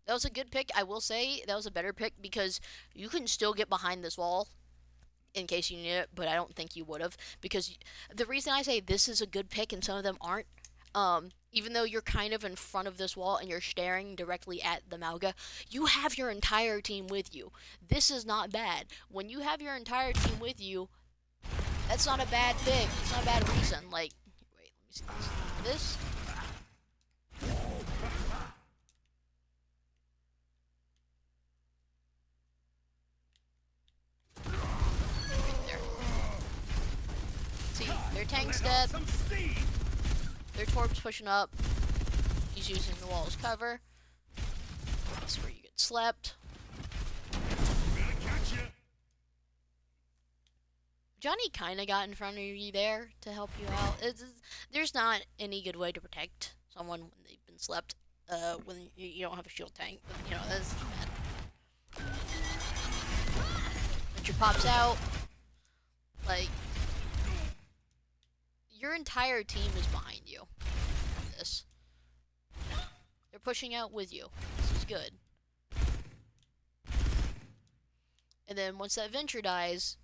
That was a good pick. I will say that was a better pick because you can still get behind this wall in case you need it, but I don't think you would have. Because the reason I say this is a good pick and some of them aren't, even though you're kind of in front of this wall and you're staring directly at the Mauga, you have your entire team with you. This is not bad. When you have your entire team with you, that's not a bad thing. It's not a bad reason. Like, wait, let me see this. Right there. See, their tank's dead. Their Torb's pushing up. He's using the wall as cover. That's where you get slept. Johnny kind of got in front of you there to help you out. There's not any good way to protect someone when they've been slept. When you don't have a shield tank, but, you know, that's bad. Richard pops out. Like, your entire team is behind you. This. They're pushing out with you. This is good. And then once that Venture dies,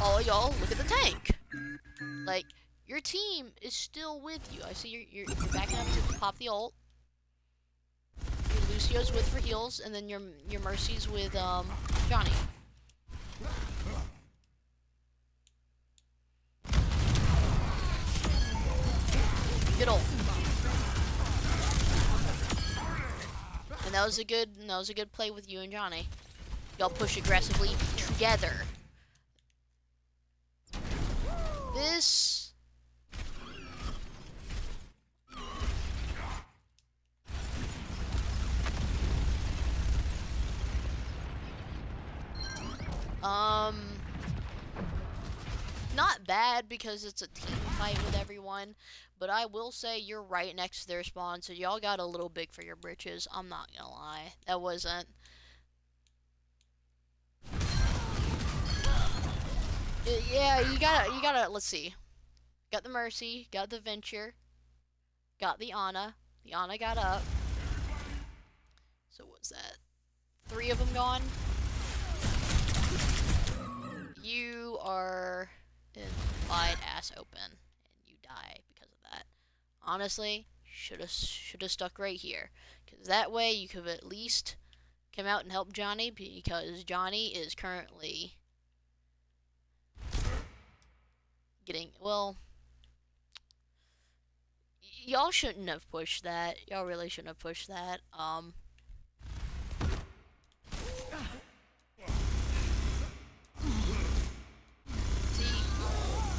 all y'all look at the tank. Like, your team is still with you. I see you're backing up to pop the ult. Your Lucio's with for heals, and then your Mercy's with Johnny. Good ult. And that was a good play with you and Johnny. Y'all push aggressively together. This not bad because it's a team fight with everyone, but I will say you're right next to their spawn, so y'all got a little big for your britches. I'm not gonna lie. That wasn't. Yeah, you gotta, let's see. Got the Mercy, got the Venture, got the Ana. The Ana got up. So what's that? 3 of them gone? You are in wide ass open, and you die because of that. Honestly, shoulda stuck right here, because that way you could at least come out and help Johnny, because Johnny is currently getting, well, y'all shouldn't have pushed that. Y'all really shouldn't have pushed that. See,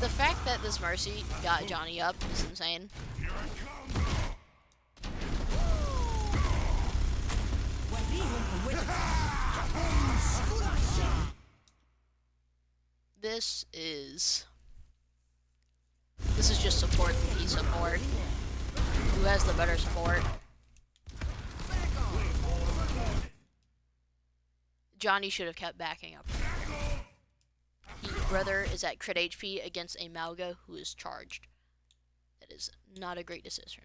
the fact that this Mercy got Johnny up is insane. This is just support and P support. Who has the better support? Johnny should have kept backing up. He brother is at crit HP against a Mauga who is charged. That is not a great decision.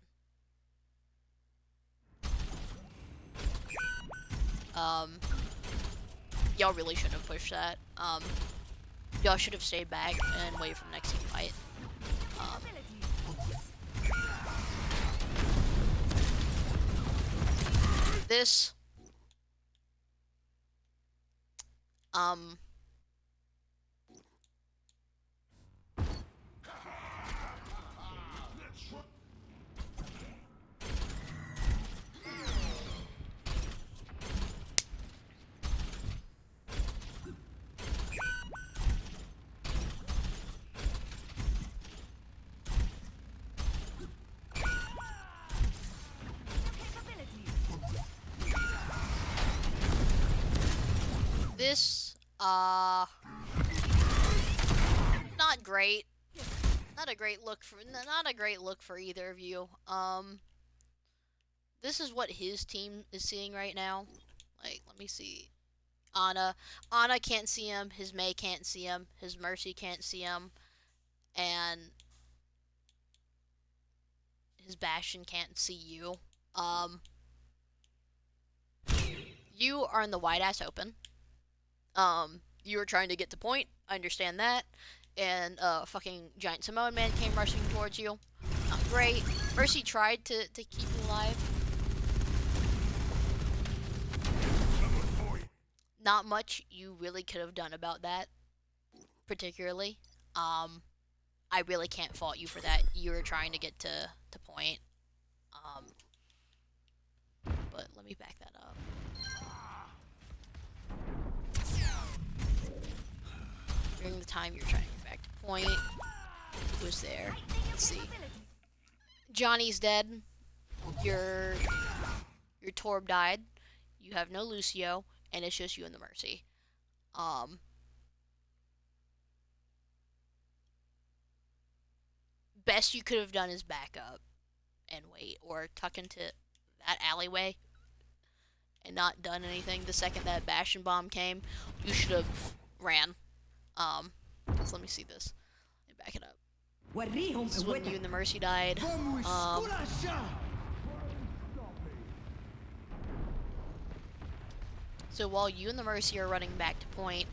Y'all really shouldn't have pushed that. Y'all should have stayed back and waited for the next team fight. This not great. Not a great look for either of you. This is what his team is seeing right now. Like, let me see. Ana can't see him, his Mei can't see him, his Mercy can't see him, and his Bastion can't see you. You are in the wide ass open. You were trying to get to point, I understand that. And fucking giant Samoan man came rushing towards you. Not great. Mercy tried to keep you alive. Not much you really could have done about that, particularly. I really can't fault you for that. You were trying to get to point. But let me back that up. During the time you're trying to get back to point, it was there. Let's see. Johnny's dead. Your Torb died. You have no Lucio, and it's just you and the Mercy. Best you could have done is back up and wait, or tuck into that alleyway and not done anything. The second that Bastion Bomb came, you should have ran. So let me see this. Let me back it up. This is when you and the Mercy died. So while you and the Mercy are running back to point,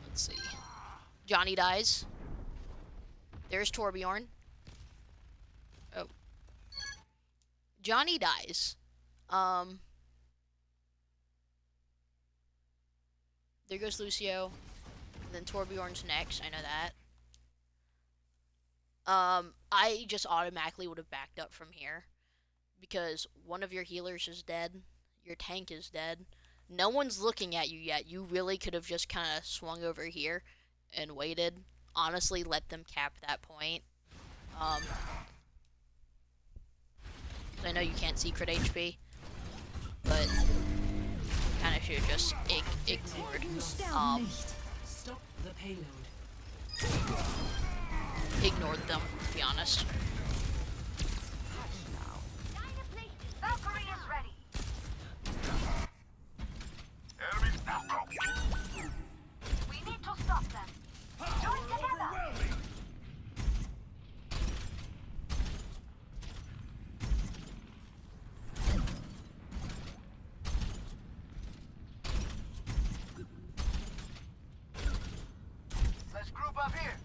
let's see. Johnny dies. There's Torbjorn. Oh. Johnny dies. There goes Lucio. And then Torbjorn's next, I know that. I just automatically would have backed up from here. Because one of your healers is dead. Your tank is dead. No one's looking at you yet. You really could have just kind of swung over here and waited. Honestly, let them cap that point. I know you can't see crit HP, but kind of should have just ignored. Ignored them, to be honest. Valkyrie is ready. We need to stop them. Join together. Let's group up here.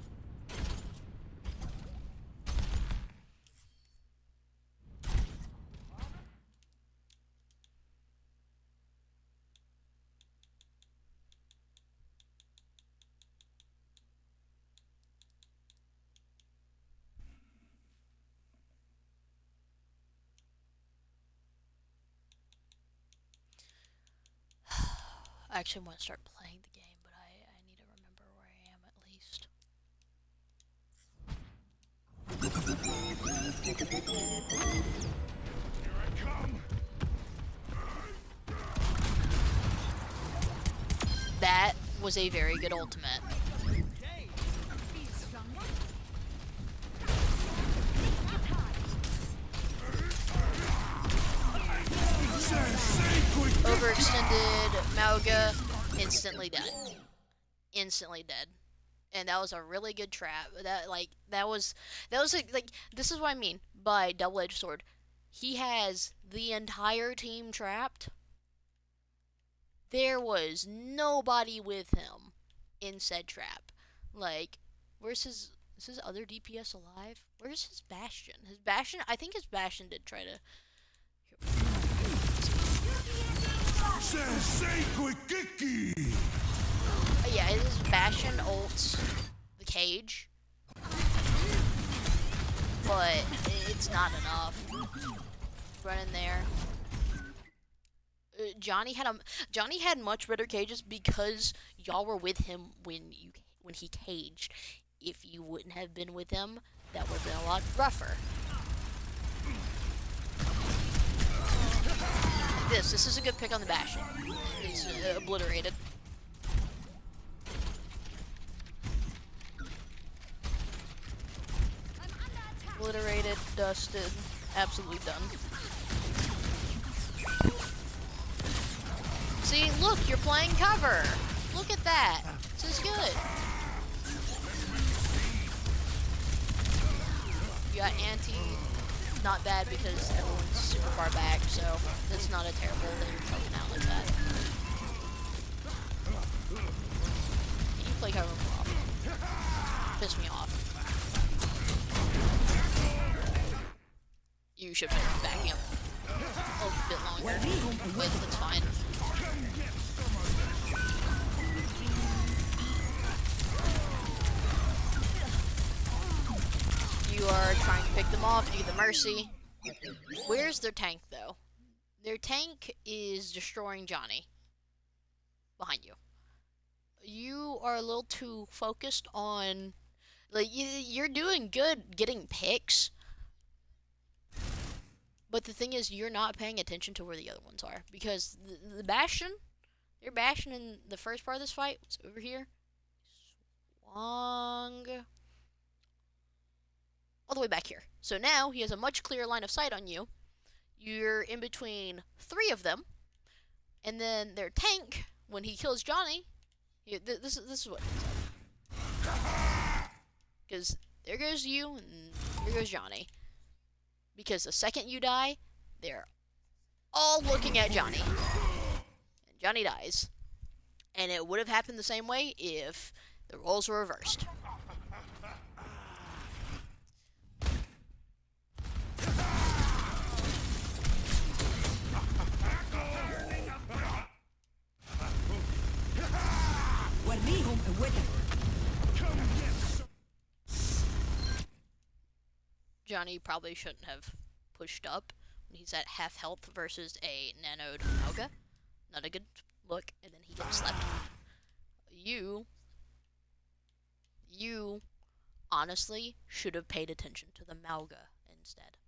I actually want to start playing the game, but I need to remember where I am at least. Here I come. That was a very good ultimate. Overextended Mauga, instantly dead. Instantly dead. And that was a really good trap. That was this is what I mean by double-edged sword. He has the entire team trapped. There was nobody with him in said trap. Like, where's his other DPS alive? Where's his Bastion? I think his Bastion did try to. Yeah, his Bastion ults the cage, but it's not enough. Run in there. Johnny had much better cages because y'all were with him when he caged. If you wouldn't have been with him, that would have been a lot rougher. This is a good pick on the Bastion. It's obliterated. Obliterated, dusted, absolutely done. See, look, you're playing cover. Look at that. This is good. You got anti, not bad because everyone's super far back, so it's not a terrible that you're choking out like that. You play cover more often. Piss me off. you should have been backing up a bit longer. But that's fine. You are trying to pick them off. You get the Mercy. Where's their tank, though? Their tank is destroying Johnny. Behind you. You are a little too focused on... Like, you're doing good getting picks. But the thing is, you're not paying attention to where the other ones are. Because the Bastion, your Bastion in the first part of this fight was over here. Swung... all the way back here. So now he has a much clearer line of sight on you. You're in between 3 of them, and then their tank, when he kills Johnny, this is what it's like. Because there goes you, and here goes Johnny. Because the second you die, they're all looking at Johnny. And Johnny dies. And it would have happened the same way if the roles were reversed. Johnny probably shouldn't have pushed up when he's at half health versus a nanoed Mauga. Not a good look, and then he gets slept. You honestly should have paid attention to the Mauga instead.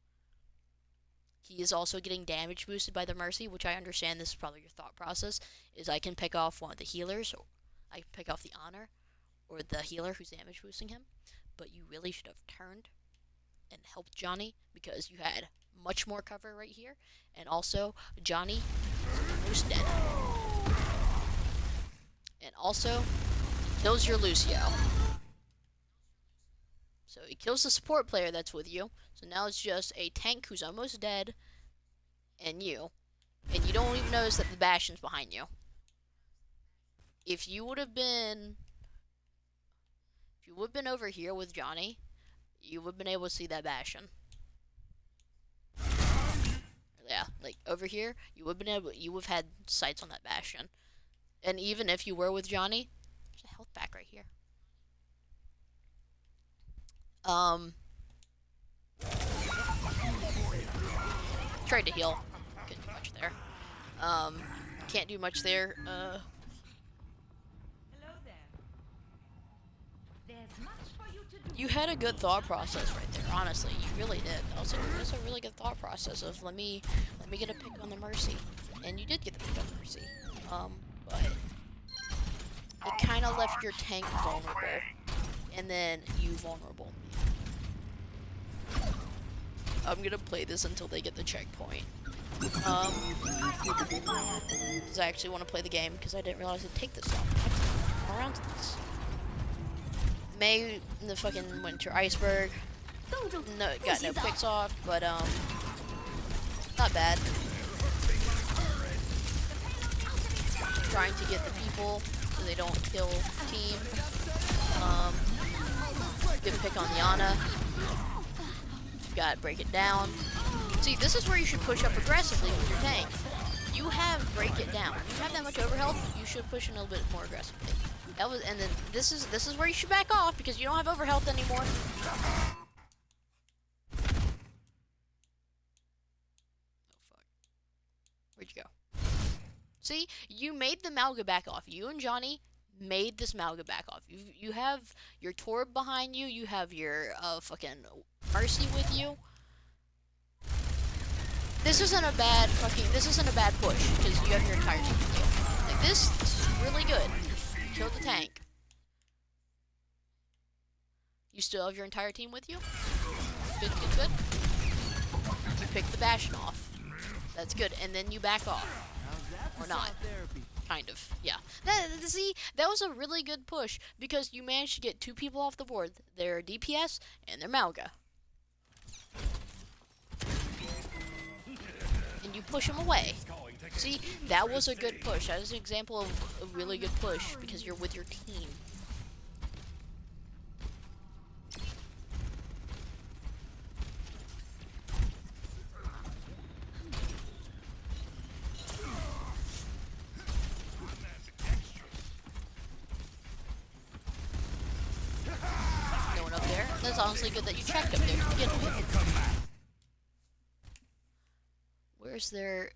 He is also getting damage boosted by the Mercy, which I understand this is probably your thought process, is I can pick off one of the healers, or I can pick off the Honor, or the healer who's damage boosting him, but you really should have turned and helped Johnny, because you had much more cover right here, and also, Johnny is almost dead. And also, he kills your Lucio. So he kills the support player that's with you, so now it's just a tank who's almost dead, and you don't even notice that the Bastion's behind you. If you would have been over here with Johnny, you would have been able to see that Bastion. Yeah, like over here, you would have had sights on that Bastion. And even if you were with Johnny, there's a health pack right here. Tried to heal. Couldn't do much there. Can't do much there. Hello there. There's much for you to do. You had a good thought process right there, honestly. You really did. That was a really good thought process of let me get a pick on the Mercy. And you did get the pick on the Mercy. But it kinda left your tank vulnerable. And then you vulnerable. I'm gonna play this until they get the checkpoint. Because I actually want to play the game, because I didn't realize it'd take this long. I have to come around to this. May the fucking Winter Iceberg. No, got no picks off, but not bad. Trying to get the people so they don't kill team. Good pick on Yana. Got to break it down. See, this is where you should push up aggressively with your tank. You have break it down. You have that much overhealth, you should push in a little bit more aggressively. And then this is where you should back off, because you don't have overhealth anymore. Oh fuck. Where'd you go? See, you made the Mauga back off. You and Johnny made this Mauga back off. You have your Torb behind you. You have your fucking Mercy with you. This isn't a bad push, because you have your entire team with you. Like this is really good. You killed the tank. You still have your entire team with you? Good, good, good. You pick the Bastion off. That's good, and then you back off. Or not. Kind of, yeah. See, that was a really good push, because you managed to get 2 people off the board. Their DPS and their Mauga. And you push them away. See, that was a good push. That was an example of a really good push, because you're with your team. That's honestly good that you checked up there to begin with. Where's their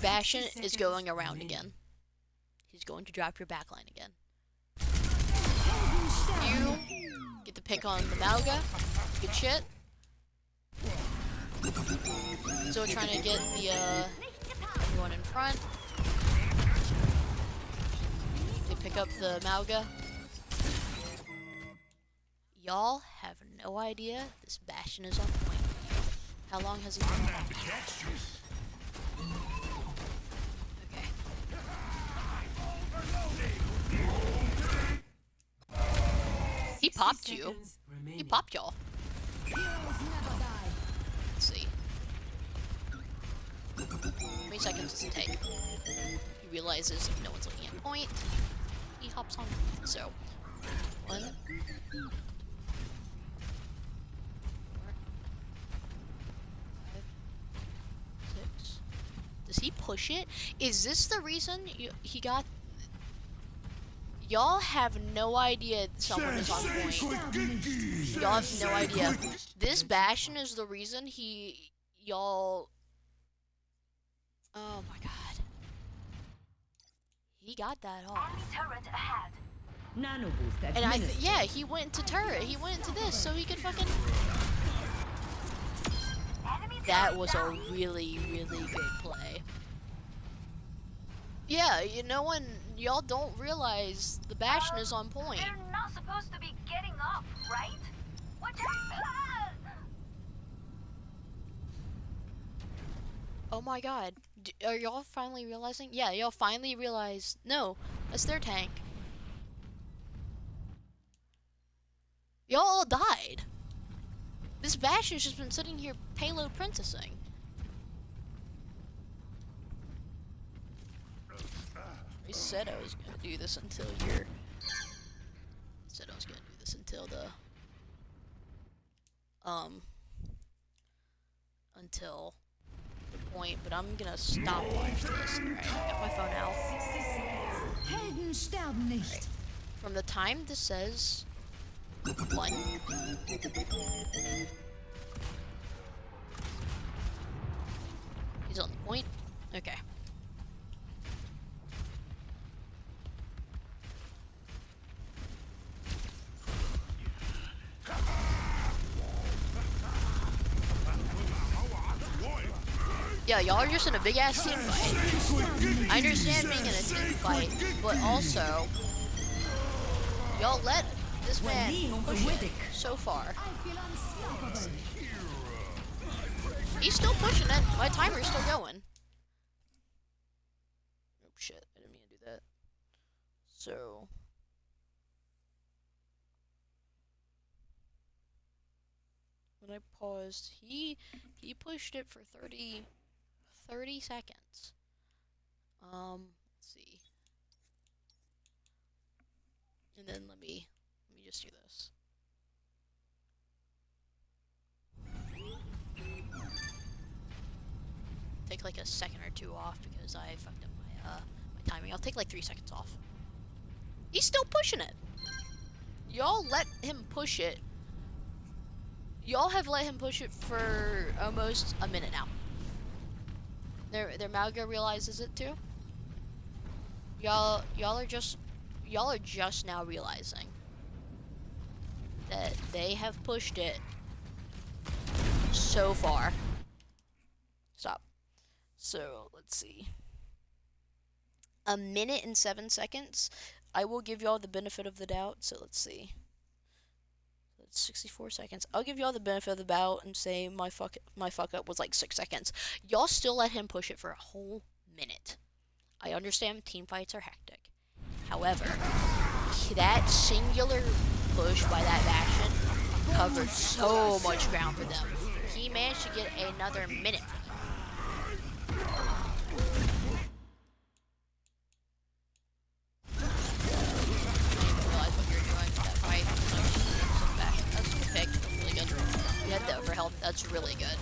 Bastion is going around again. He's going to drop your backline again. You get the pick on the Malga. Good shit. Still trying to get the everyone in front. They pick up the Malga. Y'all have no idea this Bastion is on point. How long has he been on? Okay. He popped you. He popped y'all. Let's see. How many seconds does it take? He realizes no one's looking at point. He hops on. So, 1, 4, 5, 6. Does he push it? Is this the reason he got? Y'all have no idea someone is on point. Y'all have no idea. This Bastion is the reason y'all. Oh my god. He got that off. Enemy turret ahead. Nano boost And yeah, he went into turret. He went into this so he could fucking. Enemy That was a really, really good play. Yeah, y'all don't realize the Bastion is on point. They're not supposed to be getting up, right? What? Oh my god. Are y'all finally realizing? Yeah, y'all finally realize. No, that's their tank. Y'all all died. This Bastion's just been sitting here payload princessing. I said I was gonna do this until you're. Said I was gonna do this until the. Until the point, but I'm gonna stop watch this. Alright, I got my phone out. Helden sterben nicht. Right. From the time this says 1. He's on the point. Okay. Yeah, y'all are just in a big ass team fight. I understand being in a team fight, but also y'all let this man push it so far. He's still pushing it. My timer's still going. Oh shit, I didn't mean to do that. So when I paused, he pushed it for 30 seconds. Let's see. And then let me just do this. Take like a second or two off because I fucked up my timing. I'll take like 3 seconds off. He's still pushing it. Y'all let him push it. Y'all have let him push it for almost a minute now. Their Malga realizes it too. Y'all are just now realizing that they have pushed it so far. Stop. So let's see. 1 minute and 7 seconds. I will give y'all the benefit of the doubt. So let's see. 64 seconds. I'll give y'all the benefit of the doubt and say my fuck up was like 6 seconds. Y'all still let him push it for a whole minute. I understand team fights are hectic. However, that singular push by that Bastion covered so much ground for them. He managed to get another minute for them. The overhealth, that's really good.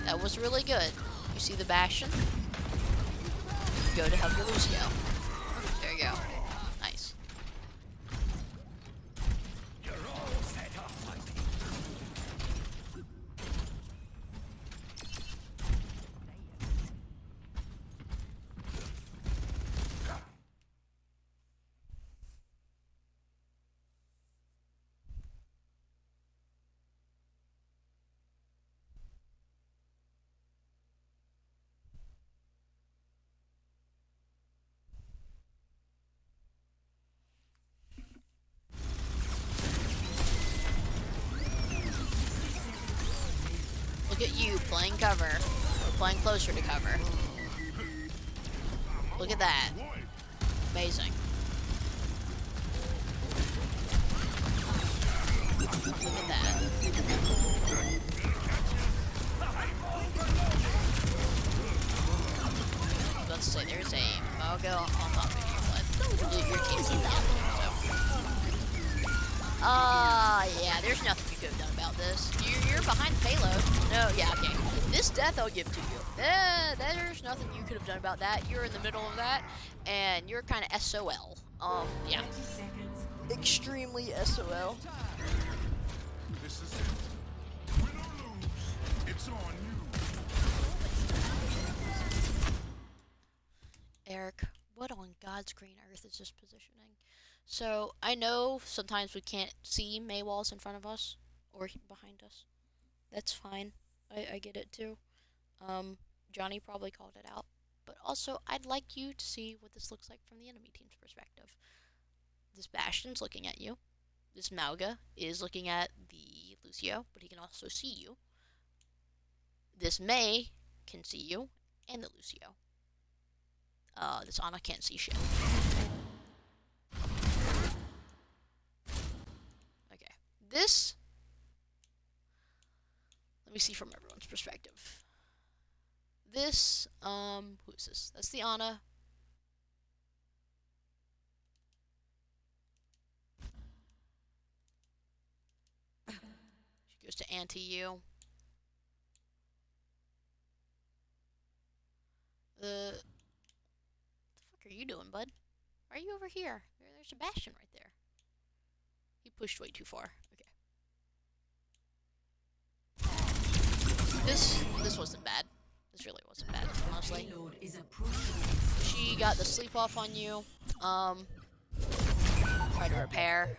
That was really good. You see the Bastion? Go to help your Lucio. There you go. Nice. Look at you playing cover, or playing closer to cover. Look at that. Amazing. Look at that. Let's say there's a Mogo on top of you, but your team's so. Yeah, there's nothing you could have done about this. You're behind the payload. No, yeah, okay. This death I'll give to you. There's nothing you could have done about that. You're in the middle of that, and you're kind of SOL. Yeah. Extremely SOL. This is it. Win or lose, it's on you. Eric, what on God's green earth is this positioning? So, I know sometimes we can't see May walls in front of us, or behind us. That's fine. I get it too. Johnny probably called it out. But also, I'd like you to see what this looks like from the enemy team's perspective. This Bastion's looking at you. This Mauga is looking at the Lucio, but he can also see you. This May can see you, and the Lucio. This Ana can't see shit. Okay. This... Let me see from everyone's perspective. This, who is this? That's the Ana. She goes to anti-you. What the fuck are you doing, bud? Why are you over here? There's a Bastion right there. He pushed way too far. Okay. This wasn't bad. This really wasn't bad, honestly. She got the sleep off on you. Try to repair.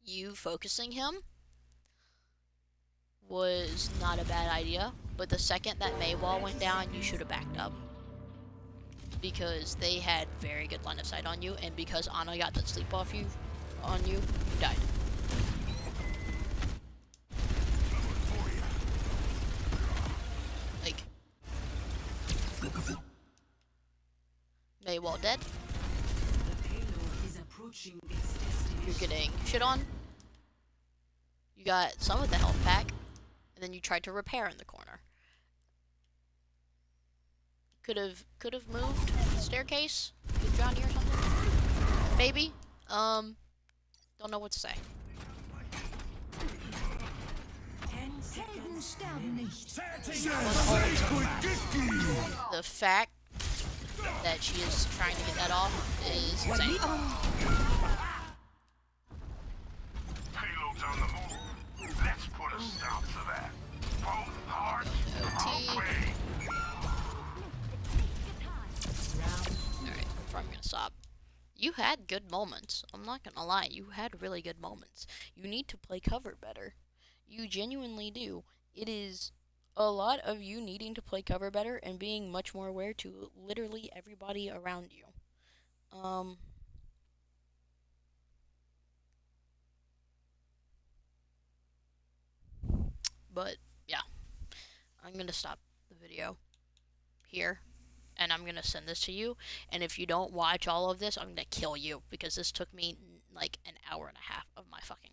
You focusing him was not a bad idea, but the second that May wall went down, you should have backed up. Because they had very good line of sight on you, and because Ana got the sleep off you, you died. Like, May wall dead. You're getting shit on. You got some of the health pack, and then you tried to repair in the corner. Could have moved the staircase with Johnny or something. Maybe. Don't know what to say. The fact that she is trying to get that off is insane. Payload's on the move. Let's put a stop to that. Both parts. Alright, before I'm gonna stop. You had good moments. I'm not gonna lie, you had really good moments. You need to play cover better. You genuinely do. It is a lot of you needing to play cover better and being much more aware to literally everybody around you. But yeah, I'm gonna stop the video here, and I'm gonna send this to you. And if you don't watch all of this, I'm gonna kill you because this took me like an hour and a half of my fucking